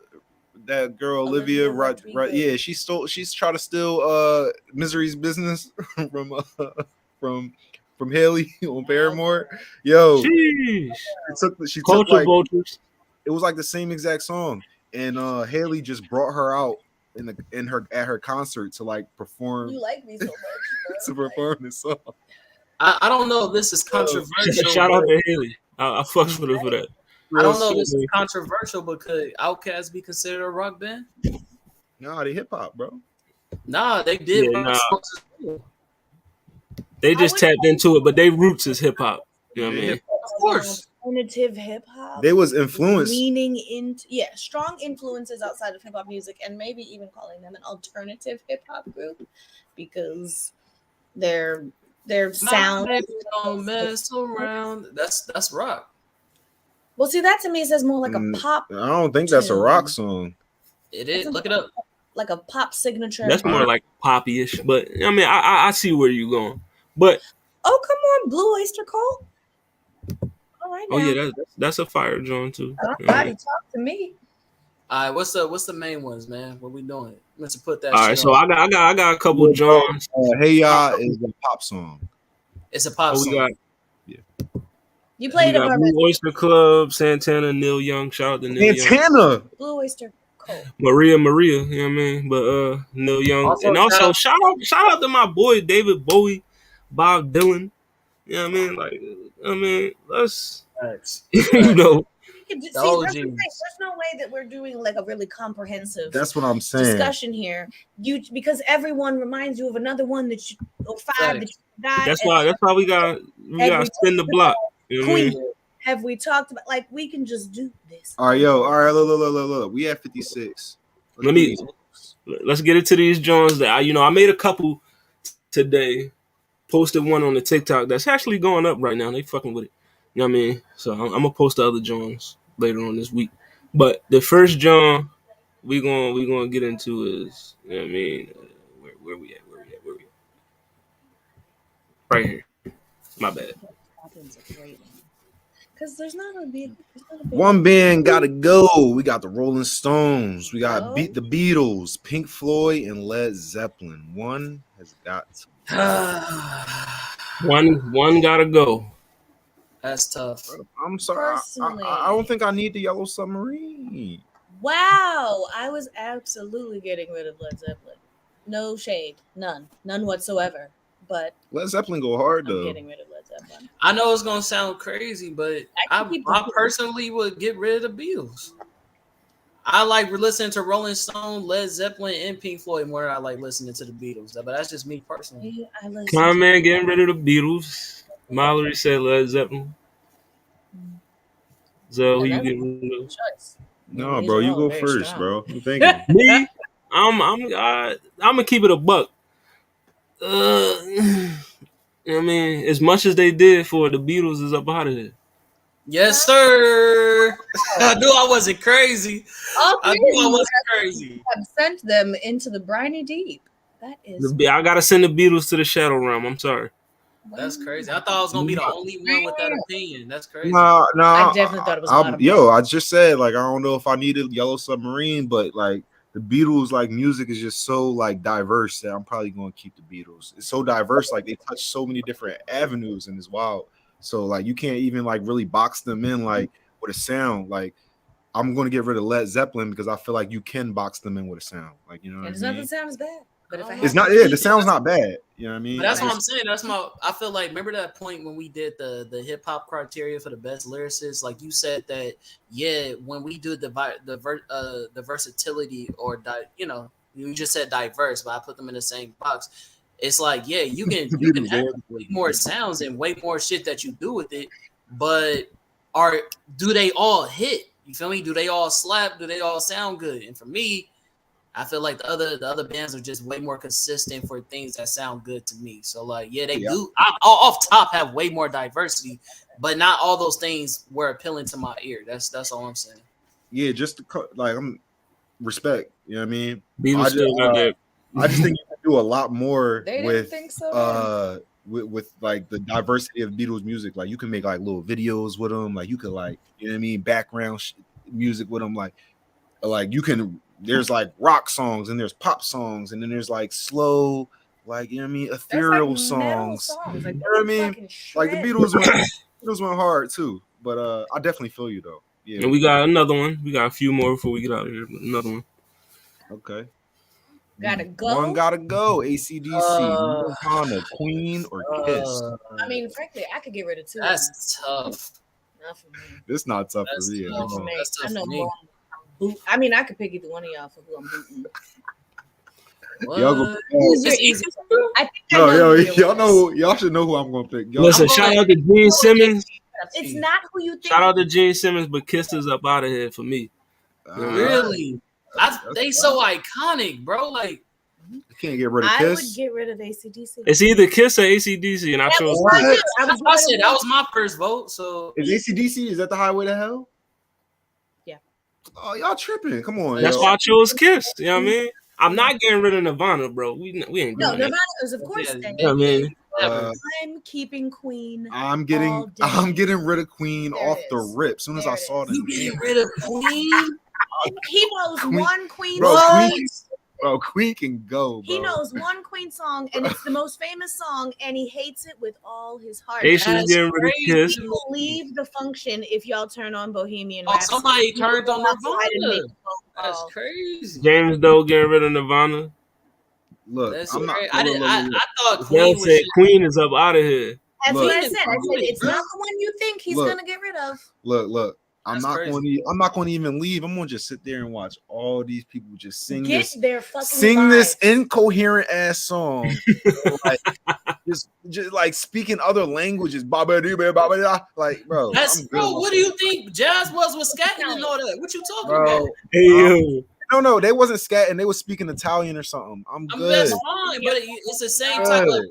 That girl Olivia, right? Yeah, she's trying to steal Misery's business from Haley on Paramore. Yo, she took like vultures. It was like the same exact song, and Haley just brought her out at her concert to like perform. You like me so much to perform this song. I don't know if this is controversial. Shout out to Haley. I fucks with her for that. I don't know if this is controversial, but could Outkast be considered a rock band? Nah, they hip hop, bro. Nah, they did. Yeah, They just tapped into it, but they roots is hip hop. You know what I mean? Of course. alternative hip hop. They was influenced. Leaning into strong influences outside of hip hop music, and maybe even calling them an alternative hip hop group because their sound. My baby don't mess around. That's rock. Well, see, that to me says more like a pop. I don't think that's a rock song. It is. Look it up. Like a pop signature. That's more like poppy-ish. But I mean, I see where you're going. But oh, come on, Blue Oyster Cult. All right. Oh yeah, that's a fire joint too. Somebody talk to me. All right, what's the main ones, man? What we doing? Let's put that. All right, so I got a couple Johns. Hey y'all is a pop song. It's a pop song. You played it. Blue Oyster Club, Santana, Neil Young. Shout out to Neil Young. Blue Oyster Cult. Maria, you know what I mean? But Neil Young. Also, and also shout out to my boy David Bowie, Bob Dylan. You know what I mean? Let's you know. There's no way that we're doing like a really comprehensive. That's what I'm saying. Discussion here, because everyone reminds you of another one that you or five that you died. That's why we got spin the block. You know Queen, have we talked about like we can just do this? All right, look. We have 56. Let's get into these Jones that I made a couple today. Posted one on the TikTok that's actually going up right now. They fucking with it. You know what I mean? So I'm gonna post the other Johns later on this week. But the first John we gonna get into is, you know what I mean, where we at? Right here. My bad. Because there's not gonna be one band gotta go. We got the Rolling Stones. We got the Beatles, Pink Floyd, and Led Zeppelin. One has got to. One gotta go. That's tough. I'm sorry. I don't think I need the Yellow Submarine. Wow. I was absolutely getting rid of Led Zeppelin. No shade. None whatsoever. But Led Zeppelin go hard though. I'm getting rid of Led Zeppelin. I know it's gonna sound crazy, but I personally would get rid of the Beatles. I like listening to Rolling Stone, Led Zeppelin, and Pink Floyd more than I like listening to the Beatles. But that's just me personally. Man getting rid of the Beatles. Mallory said Led Zeppelin. So who you getting rid of? No, bro, you go first, bro. I'm thinking. Me, I'm gonna keep it a buck. You know what I mean, as much as they did for the Beatles is up out of here. Yes, sir. I knew I wasn't crazy. I knew I wasn't crazy. I've sent them into the briny deep. That is. I gotta send the Beatles to the shadow realm. I'm sorry. That's crazy. I thought I was gonna be the only one with that opinion. That's crazy. No, I definitely thought it was. I just said like I don't know if I needed Yellow Submarine, but like the Beatles, like music is just so like diverse that I'm probably gonna keep the Beatles. It's so diverse, like they touch so many different avenues, and it's wild. So like you can't even like really box them in like with a sound. Like I'm gonna get rid of Led Zeppelin because I feel like you can box them in with a sound. Like you know, it doesn't sound as bad. But if it's not, the sound's not bad. You know what I mean? But that's what I'm saying. I feel like, remember that point when we did the hip hop criteria for the best lyricists? Like you said that, when we do the versatility or you just said diverse, but I put them in the same box. It's like, you can have way more sounds and way more shit that you do with it, but do they all hit? You feel me? Do they all slap? Do they all sound good? And for me, I feel like the other bands are just way more consistent for things that sound good to me. So like, they do off top have way more diversity, but not all those things were appealing to my ear. That's all I'm saying. Yeah, just like I'm respect. You know what I mean? I just think you can do a lot more with like the diversity of Beatles music. Like you can make like little videos with them. Like you could like, you know what I mean, background music with them. Like you can. There's like rock songs and there's pop songs and then there's like slow, like, you know what I mean, ethereal songs. Like, you know what I mean? Like the Beatles went hard too. But I definitely feel you though. Yeah. And we got another one. We got a few more before we get out of here. Another one. Okay. Gotta go. One gotta go. AC/DC, Nirvana, Queen, or Kiss. I mean, frankly, I could get rid of two. That's tough. Not for me. It's not tough for me. That's tough for me. I mean, I could pick either one of y'all for who I'm booting. Y'all go. Y'all should know who I'm gonna pick. Listen, shout out to Gene Simmons. It's not who you think. Shout out to Gene Simmons, but Kiss is up out of here for me. Really? They so iconic, bro. Like, I can't get rid of I Kiss. would get rid of AC/DC. It's either Kiss or AC/DC, and I chose What? Kiss. I said that was my first vote. So Is AC/DC? Is that the Highway to Hell? Yeah. Oh, y'all tripping? Come on. That's yo. why I chose Kiss. You know what I mean? I'm not getting rid of Nirvana, bro. We ain't doing No, that. Nirvana is of course. Yeah, staying. You know what I mean? I'm keeping Queen. I'm all getting day. rid of Queen There off it the is. rip. As soon as There I it saw is. them, you getting rid of Queen? He knows Queen- one Queen Bro, song. Queen can go, bro. He knows one Queen song, and it's the most famous song, and he hates it with all his heart. They should getting rid of Kiss. He will leave the function if y'all turn on Bohemian Oh, Rhapsody. somebody He will turned go on outside and make Nirvana. a phone That's call. crazy. James Doe getting rid of Nirvana. Look, That's I'm not. crazy. Look. I thought Dale Queen was said shit. Queen is up out of here. That's Look. what I said. I said Look. it's not the one you think he's Look. gonna get rid of. Look. I'm That's not crazy. going to. I'm not going to even leave. I'm going to just sit there and watch all these people just sing Get this, their fucking sing this vibes. incoherent ass song, like just like speaking other languages. Like, bro, That's I'm good bro. with What do you think Jazz was with scatting and all that? What you talking bro. about? Hey, yo. No, they wasn't scatting. They was speaking Italian or something. I'm I mean, good. that's fine, but it's the same type of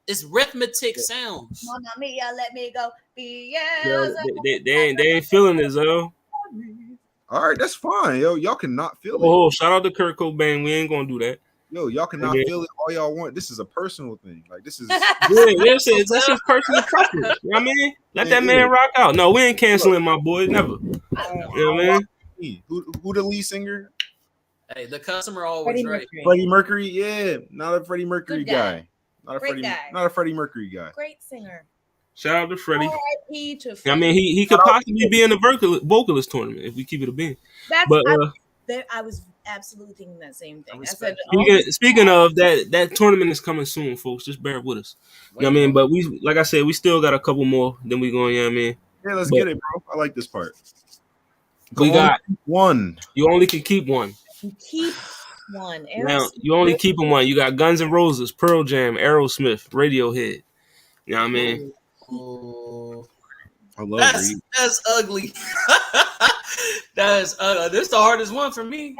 it's rhythmic sounds. Mamma mia, let me go. Yo, they ain't feeling this, yo. All right, that's fine, yo. Y'all cannot feel it. Oh, shout out to Kurt Cobain. We ain't gonna do that. Yo, y'all cannot Okay. feel it all y'all want. This is a personal thing. Like this is Yeah, that's his personal preference. You know what I mean? Let that Yeah. man rock out. No, we ain't canceling my boy. Never. You know what I mean? who the lead singer? Hey, the customer always Freddie right. Mercury. Freddie Mercury. Yeah, not a Freddie Mercury Good guy. guy. Not a Great Freddie. guy. Not a Freddie Mercury guy. Great singer. Shout out to Freddie. R.I.P. to I Freddie. mean, he could possibly be in the vocalist tournament if we keep it a bean. That's But I was absolutely thinking that same thing. I respect said, speaking of that tournament is coming soon, folks. Just bear with us. You know what I mean? But we, like I said, we still got a couple more. Then we going. You know what I mean? Yeah, let's But- get it, bro. I like this part. We Go got on, one. you only can keep one. keep one. Now you only keeping one. You got Guns N' Roses, Pearl Jam, Aerosmith, Radiohead. You know what I mean? Oh, I love that's Reed. ugly. That's this the hardest one for me.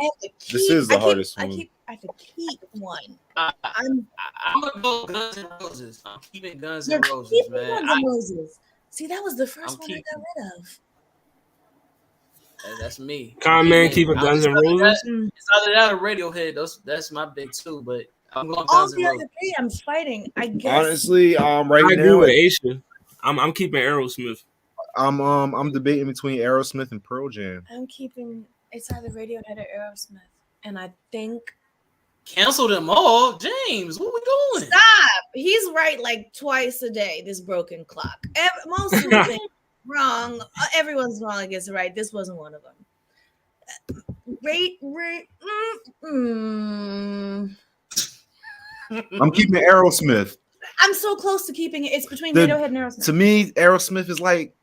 This is the hardest I one. have to keep one. I'm I'm gonna go Guns N' Roses. I'm keeping Guns you're N' Roses, keeping man. Guns N' Roses. See, that was the first I'm one I got rid of. That's me. Con man keeping Guns N' Roses. It's either that or Radiohead. That's my big two, but I'm going All Guns N' the Roses. other three, I'm fighting. I guess. Honestly, right I agree now, with Aisha. I'm keeping Aerosmith. I'm debating between Aerosmith and Pearl Jam. I'm keeping. It's either Radiohead or Aerosmith, and I think. Cancel them all, James. What we doing? Stop. He's right like twice a day. This broken clock. Most of the things wrong. Everyone's wrong. I guess right. This wasn't one of them. I'm keeping Aerosmith. I'm so close to keeping it. It's between The- Radiohead and Aerosmith. To me, Aerosmith is like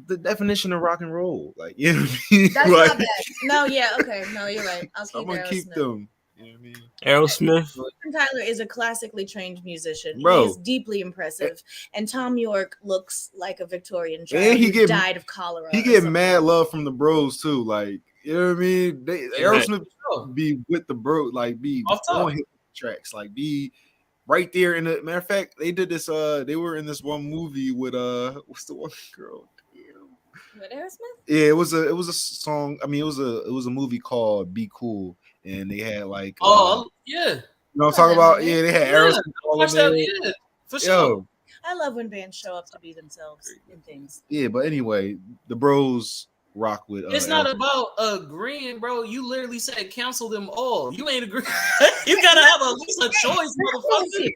the definition of rock and roll. Like, you know what I mean? That's Like, not bad. No, yeah, okay. No, you're right. I'll keep I'm gonna Aerosmith. keep them. You know what I mean? Aerosmith. Steven Tyler is a classically trained musician. Bro. He is deeply impressive. And Tom York looks like a Victorian And child he who get- died of cholera. He or get something. mad love from the bros too. Like, you know what I mean? Aerosmith be with the bro, like be Off top. on his tracks, like be right there. In the matter of fact, they did this. They were in this one movie with what's the one girl? Damn. With Aerosmith? Yeah, it was a song. I mean, it was a movie called Be Cool, and they had like Yeah. you know what I'm talking about? Yeah, they had Yeah, Aerosmith all Watch in that, there. yeah, for sure. Yo, I love when bands show up to be themselves in things. yeah, but anyway, the bros rock with. It's not Aerosmith. about agreeing, bro. You literally said cancel them all. You ain't agree. You gotta have at least a choice, motherfucker.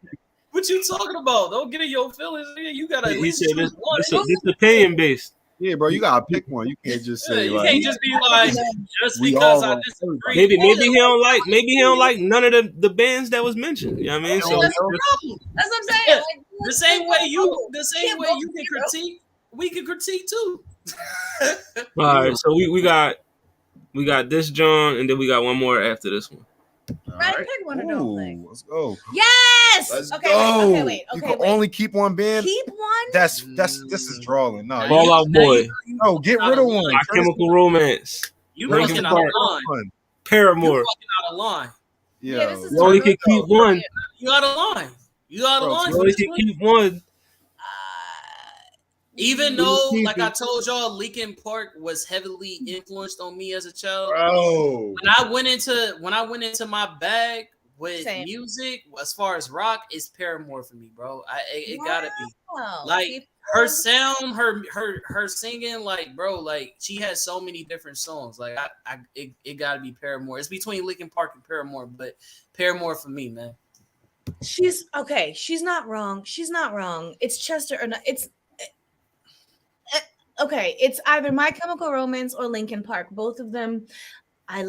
What you talking about? Don't get in your feelings. Nigga. You gotta at He least said choose this one. opinion based. Yeah, bro, you gotta pick one. You can't just Yeah, say you like can't just be like just we because all I wrong. disagree. Maybe he don't like none of the bands that was mentioned. You know what I mean? So That's the problem. That's what I'm saying. Yeah. Like, The same way you Yeah, can critique, we can critique too. all right, so we got this John, and then we got one more after this one. All All Ryan, right. pick one or don't pick. Ooh, let's go. Yes. Let's Okay, go. wait. Okay, wait. You Okay, can wait. only keep one band. Keep one. This is drawing. No, Now Fall Out Boy, no, get rid of one. My Chemical Romance, You Linkin fucking out of Park, line. One. You Paramore. fucking out of line. Yeah, this is You only can keep one. You out of line. You out of Bro, line You for only this can one. keep one. Even You though, keep like it. I told y'all, Linkin Park was heavily influenced on me as a child. Bro. When I went into my bag with Same. music, as far as rock, it's Paramore for me, bro. It gotta be. Wow. Like, Keep Her one. sound, her singing, like, bro, like, she has so many different songs. Like, it gotta be Paramore. It's between Linkin Park and Paramore, but Paramore for me, man. She's okay. She's not wrong. It's Chester or not. It's okay. It's either My Chemical Romance or Linkin Park. Both of them, I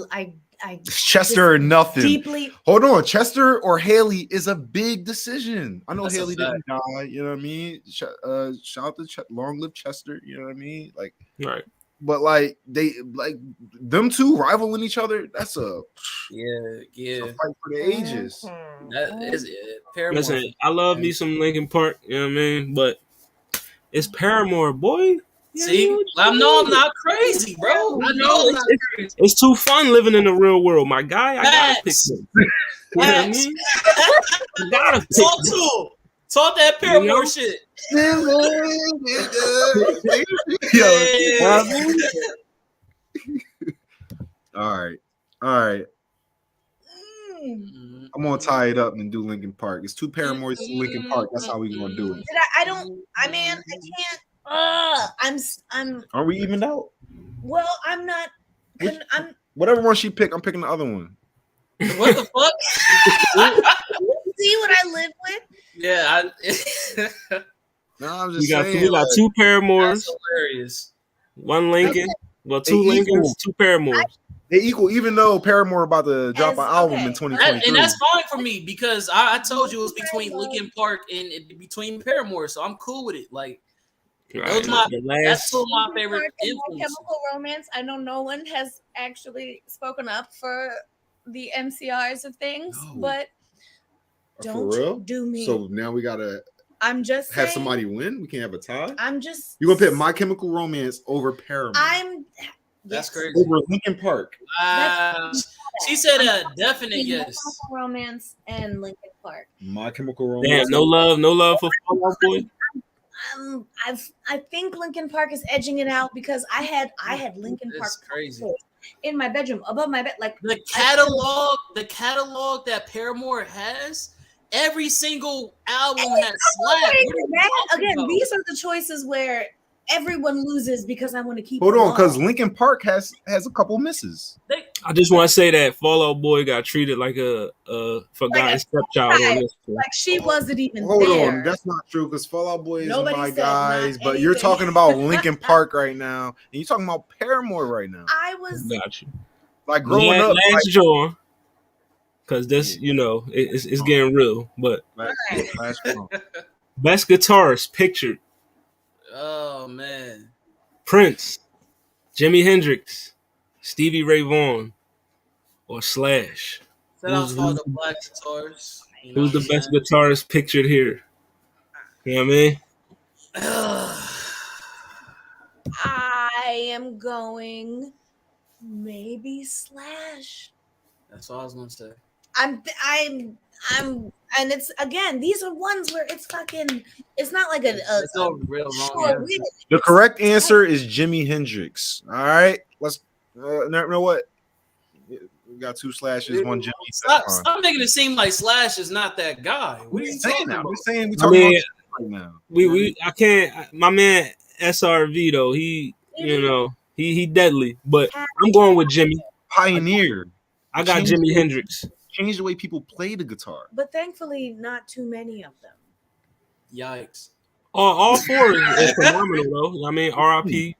Chester or nothing. deeply. Hold on, Chester or Haley is a big decision. I know That's a Haley fact. didn't die. You know what I mean? Shout out to long live Chester. You know what I mean? Like, Right. but like them two rivaling each other. That's a Yeah. fight for the ages. That is it. Paramore. Listen, I love me some Linkin Park. You know what I mean? But it's Paramore, boy. You See, know, I know I'm not crazy, bro. I know I'm not crazy. it's too fun living in the real world, my guy. I gotta pick Facts. them. You know what I mean? I gotta pick Talk them. to him. Talk that Paramore You know? shit. All right. Mm. I'm gonna tie it up and do Linkin Park. It's two Paramores to Linkin Park. That's how we gonna do it. Did I don't. I mean, I can't. I'm. Are we evened out? Well, I'm not. I'm. Whatever one she picked, I'm picking the other one. What the fuck? See what I live with. Yeah, No, I'm just We got saying. two that's Paramores, hilarious. one Lincoln. Well, They two equal. Lincolns, two Paramores. They equal, even though Paramore about to drop As- an album okay. in 2023. And that's fine for me because I told you it was between Linkin Park and between Paramore, so I'm cool with it. Like, Right. those my The that's last, two of my favorite Park and My influences. Chemical Romance. I know no one has actually spoken up for the MCRs of things, No. but For don't real? do me. So now we gotta I'm just have saying, somebody win. We can't have a tie. I'm just. You gonna pick My Chemical Romance over Paramore? That's yes. crazy. Over Linkin Park. She said a definite My yes. Chemical Romance and Linkin Park. My Chemical Romance. damn, no love for Fall Out Boy. I think Linkin Park is edging it out because I had Linkin Park It's crazy. in my bedroom above my bed. Like The catalog that Paramore has, every single album has slapped. again, these are the choices where everyone loses because I want to keep. Hold them on, all. because Linkin Park has a couple misses. I just want to say that Fall Out Boy got treated like a forgotten stepchild on this one. like she wasn't even Hold there. on, that's not true because Fall Out Boy is Nobody my said not guys, but you're anything. talking about Linkin Park right now, and you're talking about Paramore right now. I was Got you. Like growing up, Last John, because this, it's getting real. But last one. best guitarist pictured: Oh man. Prince, Jimi Hendrix, Stevie Ray Vaughan, or Slash. Shout out Who's- to all the black guitars. You know Who's the what best I'm guitarist pictured here? You know what I mean? saying? I am going maybe Slash. That's all I was gonna say. I'm and it's again, these are ones where it's not like a There's no real wrong sure, answer. really. The correct answer is Jimi Hendrix. All right, let's. You know what? We got two Slashes, one Jimmy. Stop making it seem like Slash is not that guy. What are you talking about? We're saying we I talking mean, about right now. I can't. My man SRV though, he deadly. But I'm going with Jimmy. Pioneer. I got Change Jimi the- Hendrix. Change the way people play the guitar. But thankfully, not too many of them. Yikes. All four is phenomenal though. I mean, R.I.P.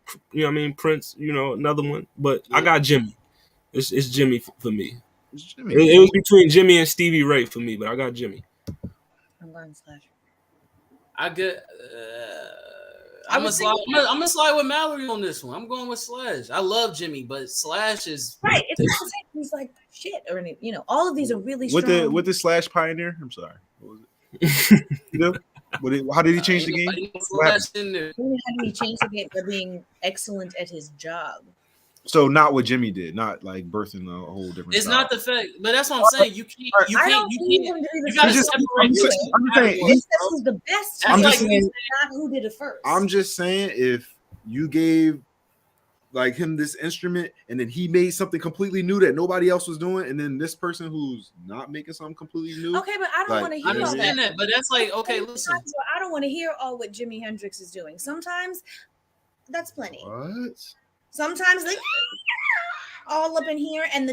Prince. Another one. But I got Jimmy. It's Jimmy for me. It's Jimmy. It was between Jimmy and Stevie Ray for me, but I got Jimmy. I'm going Slash. I'm gonna slide with Mallory on this one. I'm going with Slash. I love Jimmy, but Slash is right. It's not the same. He's like shit, or any, all of these are really strong. With the Slash Pioneer. I'm sorry. What was it? How did he change the game? How did he change the game by being excellent at his job? So not what Jimmy did, not like birthing a whole different. It's style. not the fact, but that's what I'm saying. You gotta separate. This was the best. I'm just saying, not who did it first. I'm just saying, if you gave like him this instrument and then he made something completely new that nobody else was doing, and then this person who's not making something completely new. Okay, but I don't want to hear. I understand that, but that's like, okay, listen. I don't want to hear all what Jimi Hendrix is doing. Sometimes that's plenty. What? Sometimes like all up in here, and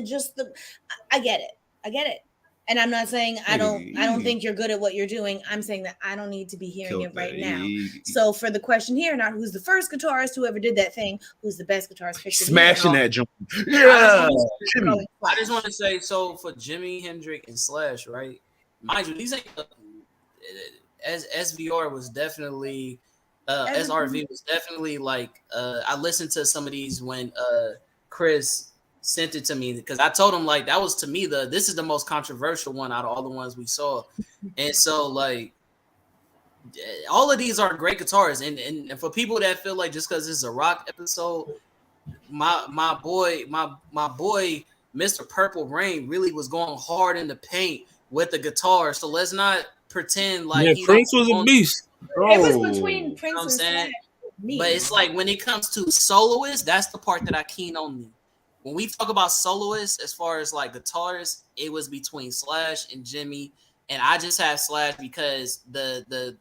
I get it, and I'm not saying I don't think you're good at what you're doing. I'm saying that I don't need to be hearing it right now. So for the question here, not who's the first guitarist who ever did that thing, who's the best guitarist? Smashing that joint. Yeah. I just want to say, so for Jimi Hendrix and Slash, right? Mind you, these ain't as SVR was definitely. SRV was definitely like I listened to some of these when Chris sent it to me, because I told him like that was to me this is the most controversial one out of all the ones we saw. And so like all of these are great guitars, and for people that feel like just because this is a rock episode, my boy Mr. Purple Rain really was going hard in the paint with the guitar, so let's not pretend like Prince was a beast. It was between Prince and Slash. But it's like when it comes to soloists, that's the part that I keen on me. When we talk about soloists, as far as like guitarists, it was between Slash and Jimmy, and I just have Slash because the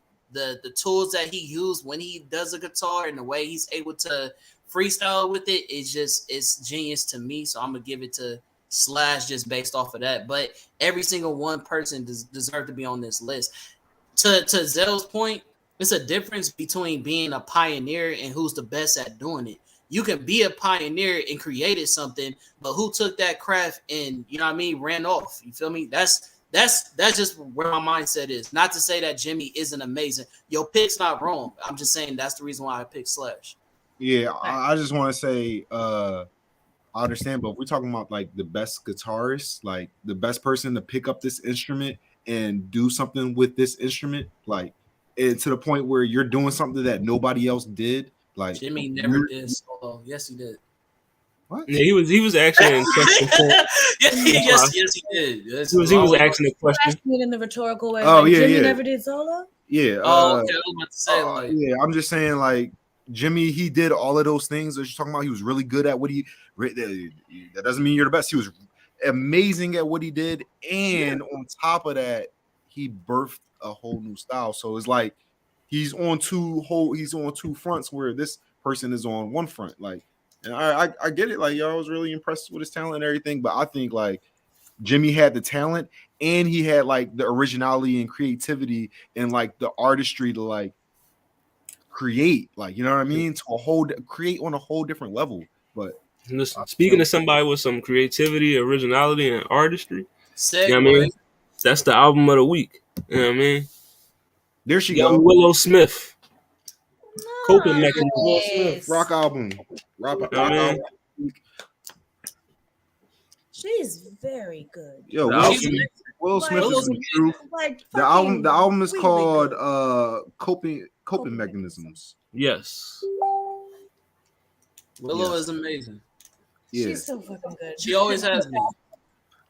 tools that he used when he does a guitar and the way he's able to freestyle with it is it's genius to me. So I'm gonna give it to Slash just based off of that. But every single one person deserve to be on this list. To Zell's point, it's a difference between being a pioneer and who's the best at doing it. You can be a pioneer and created something, but who took that craft and ran off? You feel me? That's just where my mindset is. Not to say that Jimmy isn't amazing. Your pick's not wrong. I'm just saying that's the reason why I picked Slash. Yeah, I just want to say I understand, but we're talking about like the best guitarist, like the best person to pick up this instrument and do something with this instrument, like and to the point where you're doing something that nobody else did. Like Jimmy never did solo. Yes, he did. What? Yeah, he was actually in question. yes, he did. Yes, he was asking a question. Asking it in the rhetorical way. Oh, like, yeah, Jimmy never did solo. Yeah. Okay. I was about to say like. Yeah, I'm just saying like Jimmy, he did all of those things that you're talking about. He was really good at what that doesn't mean you're the best. He was amazing at what he did, and on top of that, he birthed a whole new style. So it's like he's on two fronts where this person is on one front. Like, and I get it. Like, y'all was really impressed with his talent and everything, but I think like Jimmy had the talent and he had like the originality and creativity and like the artistry to like create, like, you know what I mean, to create on a whole different level. But listen, speaking of somebody with some creativity, originality, and artistry, you know what I mean? That's the album of the week. You know what I mean? There she goes. Willow Smith. Coping mechanism. Willow Smith, rock album. Rock album. She's very good. Yo, Will Smith is the truth. Like the album is called Coping Mechanisms. Yes. Willow is amazing. Yeah. She's so fucking good. She always has been.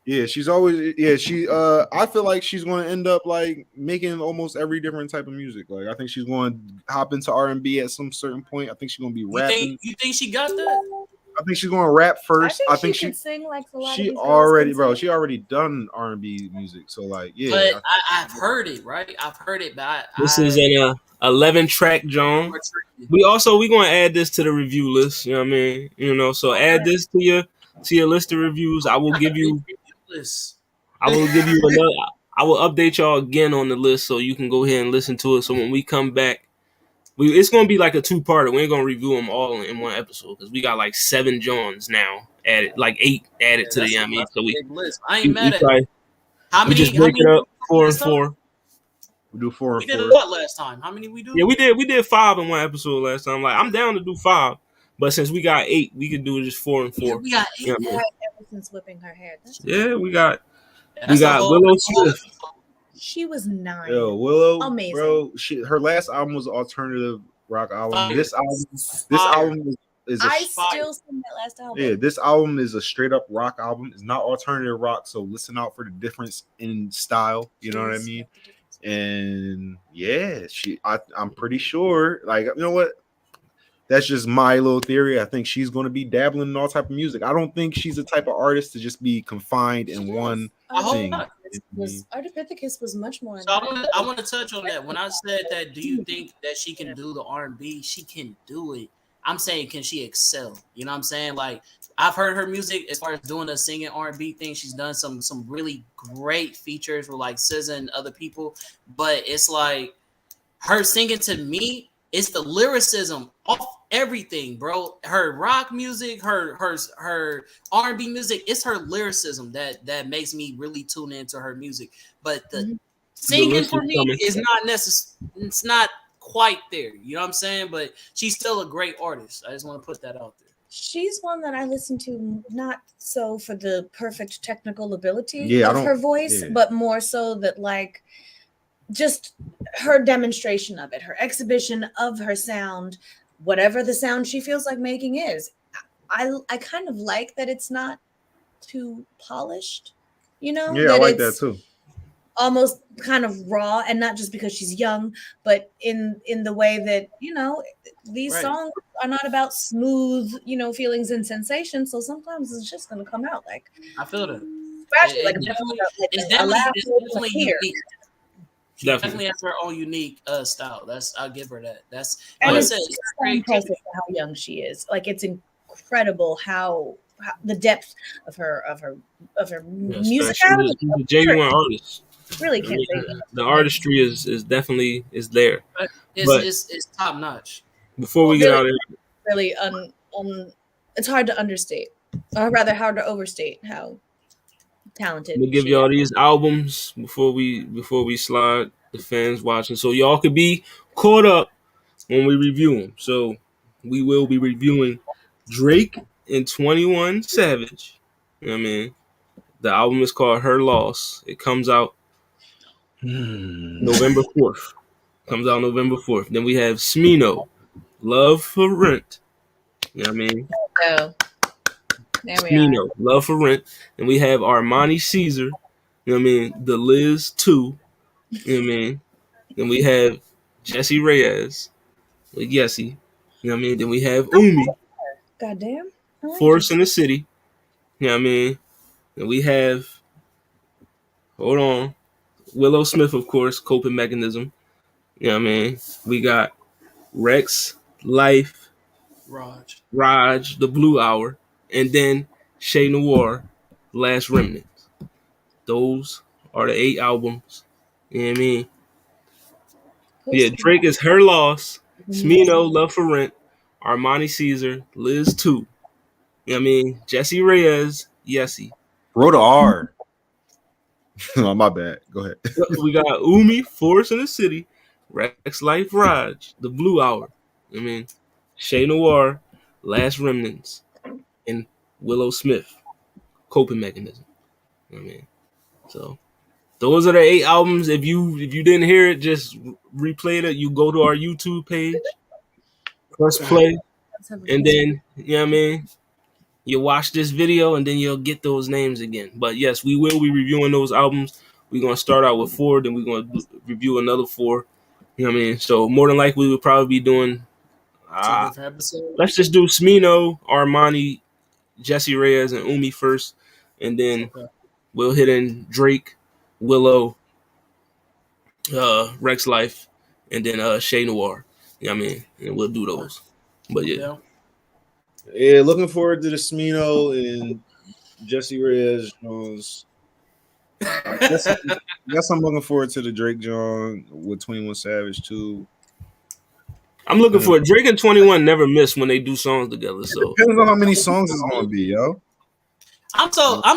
Yeah, she's always she I feel like she's going to end up like making almost every different type of music. Like I think she's going to hop into R&B at some certain point. I think she's going to be rapping. You think she got that? I think she's going to rap first. I think she can sing like a lot she of these already, girls she already done R&B music. So like, yeah. But I've heard it, right? I've heard it, but this is an 11-track John. We going to add this to the review list. You know what I mean? You know, so add this to your list of reviews. I will give you another. I will update y'all again on the list so you can go ahead and listen to it. So when we come back, it's going to be like a 2-parter. We ain't going to review them all in one episode because we got like 7 Johns now added, like 8 added to the yummy. So I ain't mad at it. We just break it up 4 and 4. We do 4 We and did 4. what last time? How many we do? Yeah, we did 5 in one episode last time. Like, I'm down to do 5, but since we got 8, we could do just 4 and 4. Yeah, we got 8. You know what I mean? Ever since whipping her hair. Yeah, we got That's a whole- Willow Smith. She was 9. Yo, Willow, Amazing. bro. Her last album was an alternative rock album. Fire. This Fire. album is a I still sing that last album. yeah. This album is a straight up rock album. It's not alternative rock, so listen out for the difference in style. You know what I mean? And yeah, I'm pretty sure. Like, you know what? That's just my little theory. I think she's going to be dabbling in all type of music. I don't think she's the type of artist to just be confined in one I hope thing. not. Artificus was much more. So I want to touch on that. When I said that, do you think that she can do the R&B? She can do it. I'm saying, can she excel? You know what I'm saying? Like, I've heard her music as far as doing the singing R&B thing. She's done some really great features with like SZA and other people. But it's like her singing, to me, it's the lyricism off everything, bro. Her rock music, her R&B music, it's her lyricism that makes me really tune into her music. But the singing for me is not necessary. It's not quite there. You know what I'm saying? But she's still a great artist. I just want to put that out there. She's one that I listen to not so for the perfect technical ability Yeah, of her voice, but more so that like just her demonstration of it, her exhibition of her sound, whatever the sound she feels like making is. I kind of like that it's not too polished, you know? Yeah, I like that too. Almost kind of raw, and not just because she's young, but in the way that, you know, these songs are not about smooth, you know, feelings and sensations. So sometimes it's just gonna come out like I feel that. It's definitely unique. She Definitely. definitely has her own unique style. I'll give her that. That's and like I it's said, so impressive how young she is. Like, it's incredible how the depth of her musicality. She's a genuine artist. Really can't say that. The artistry is definitely there. It's top notch. Before we get out of here, really it's hard to understate, or rather hard to overstate how talented. we'll give y'all these albums before we slide the fans watching, so y'all could be caught up when we review them. So we will be reviewing Drake and 21 Savage. You know what I mean? The album is called Her Loss. It comes out November 4th. Then we have Smino, Love for Rent. You know what I mean? So there we Smino, Love for Rent. And we have Armani Caesar. You know what I mean? The Liz 2. You know what I mean? Then we have Jesse Reyes with Yessie. You know what I mean? Then we have Umi, Goddamn. Forest in the City. You know what I mean? And we have, hold on, Willow Smith, of course, Coping Mechanism. You know what I mean? We got Rex, Life, Raj, The Blue Hour, and then Shay Noir, Last Remnants. Those are the 8 albums. You know what I mean? Yeah, Drake is Her Loss, Smino, Love for Rent, Armani Caesar, Liz 2. You know what I mean? Jesse Reyes, Yessie. Wrote a R. Oh, my bad. Go ahead. We got Umi, Forest in the City, Rex, Life, Raj, The Blue Hour. I mean, Shay Noir, Last Remnants, and Willow Smith, Coping Mechanism. You know what I mean? So those are the 8 albums. If you didn't hear it, just replay it. You go to our YouTube page, press play, and then, you know what I mean? You watch this video and then you'll get those names again. But yes, we will be reviewing those albums. We're going to start out with 4, then we're going to review another 4. You know what I mean? So more than likely, we'll probably be doing, let's just do Smino, Armani, Jesse Reyes, and Umi first. And then we'll hit in Drake, Willow, Rex Life, and then Shay Noir. You know what I mean? And we'll do those. But yeah. Yeah, looking forward to the Smino and Jesse Reyes Jones. I guess I'm looking forward to the Drake John with 21 Savage too. I'm looking for it. Drake and 21 never miss when they do songs together. So depends on how many songs it's gonna be, yo. I'm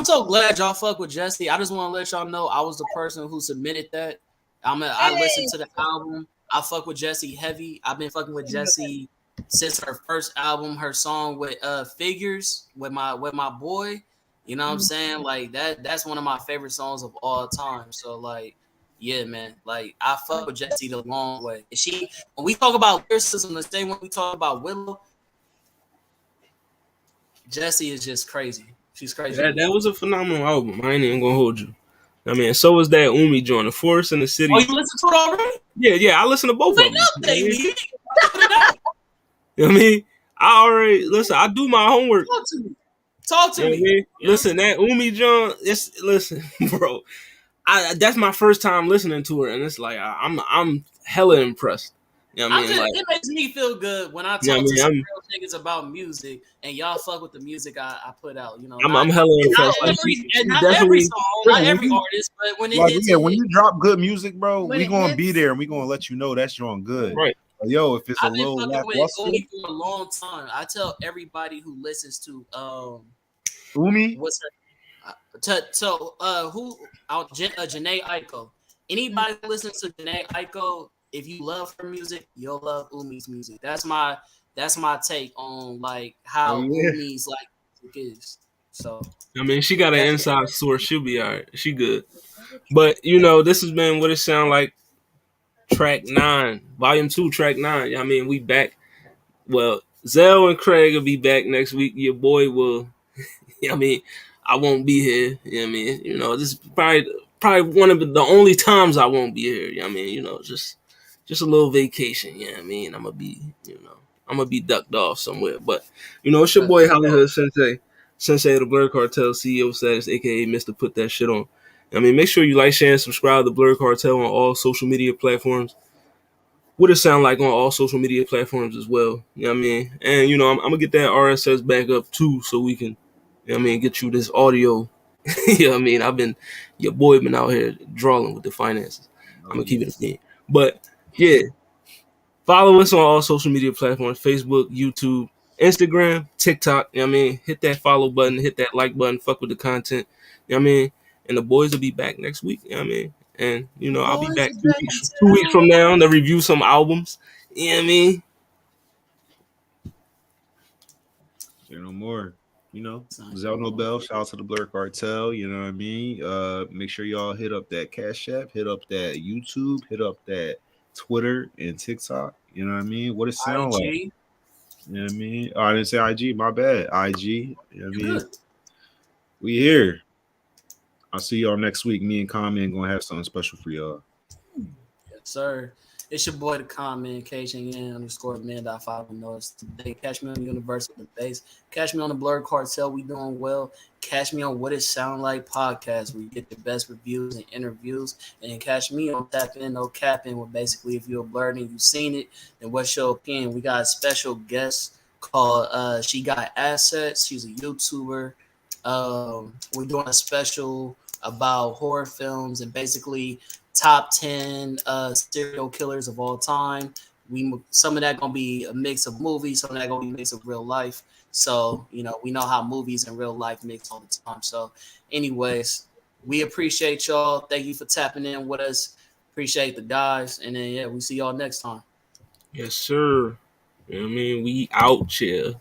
so glad y'all fuck with Jesse. I just want to let y'all know I was the person who submitted that I listened to the album. I fuck with Jessie heavy. I've been fucking with Jessie since her first album, her song with Figures with my boy. You know what I'm saying? Like that's one of my favorite songs of all time. So like, yeah, man. Like I fuck with Jessie the long way. And when we talk about lyricism, the same when we talk about Willow, Jessie is just crazy. She's crazy. That was a phenomenal album. I ain't even gonna hold you. I mean, so was that Umi joint, The Forest and the City. Oh, you listened to it already? Yeah, I listened to both of them. Baby. You know what I mean? I already listen. I do my homework. Talk to me. You know what I mean? Listen, that Umi John. Listen, bro. That's my first time listening to her, and it's like I'm hella impressed. You know what I mean? It makes me feel good when I talk to some real niggas about music, and y'all fuck with the music I put out. You know, I'm hella impressed. Not every song, not every artist, but when it hits, when you drop good music, bro, we gonna be there and we gonna let you know that's drawing good. Right. Yo, if it's I've a been little fucking with lackluster, Umi for a long time. I tell everybody who listens to Umi, what's her Jhené Aiko. Anybody who listens to Jhené Aiko, if you love her music, you'll love Umi's music. That's my take on like how Umi's like music is. So I mean, she got an inside source. She'll be all right. She good. But you know, this has been What It Sound Like, track 9, volume 2, track 9. I mean, we back. Well, Zell and Craig will be back next week. Your boy will. I mean, I won't be here. You know what I mean? You know, this is probably one of the only times I won't be here. You know what I mean? You know, just a little vacation. You know what I mean? I'm gonna be ducked off somewhere. But you know, it's your boy Hollywood Sensei of the Blerd Cartel, CEO status, aka Mr. Put That Shit On. I mean, make sure you like, share, and subscribe to Blerd Cartel on all social media platforms. What It Sound Like on all social media platforms as well. You know what I mean? And you know, I'm gonna get that RSS back up too, so we can, you know what I mean, get you this audio. You know what I mean? Your boy been out here drawing with the finances. I'm gonna keep it a thing. But yeah, follow us on all social media platforms: Facebook, YouTube, Instagram, TikTok. You know what I mean? Hit that follow button, hit that like button, fuck with the content. You know what I mean? And the boys will be back next week. You know what I mean? And you know, I'll be back 2 weeks from now to review some albums. You know what I mean? say no more. You know, Zell Nobel, shout out to the Blerd Cartel. You know what I mean? Make sure y'all hit up that Cash App, hit up that YouTube, hit up that Twitter and TikTok. You know what I mean? What it sound like? You know what I mean? Oh, I didn't say IG. My bad. IG. You know what I mean? We here. I'll see y'all next week. Me and Common gonna have something special for y'all. Yes, sir. It's your boy, the Common, KJN_man.5 notice today. Catch me on the Universal Base. Catch me on the Blerd Cartel. We doing well. Catch me on What It Sound Like podcast. We get the best reviews and interviews. And catch me on Tap In, No Capping, where basically if you're a blerd and you've seen it, then what's your opinion? We got a special guest called She Got Assets. She's a YouTuber. We're doing a special about horror films and basically top 10 serial killers of all time. Some of that gonna be a mix of movies, some of that gonna be a mix of real life. So you know, we know how movies and real life mix all the time. So anyways, we appreciate y'all. Thank you for tapping in with us. Appreciate the guys, and then yeah, we see y'all next time. Yes, sir. You know what I mean? We out here.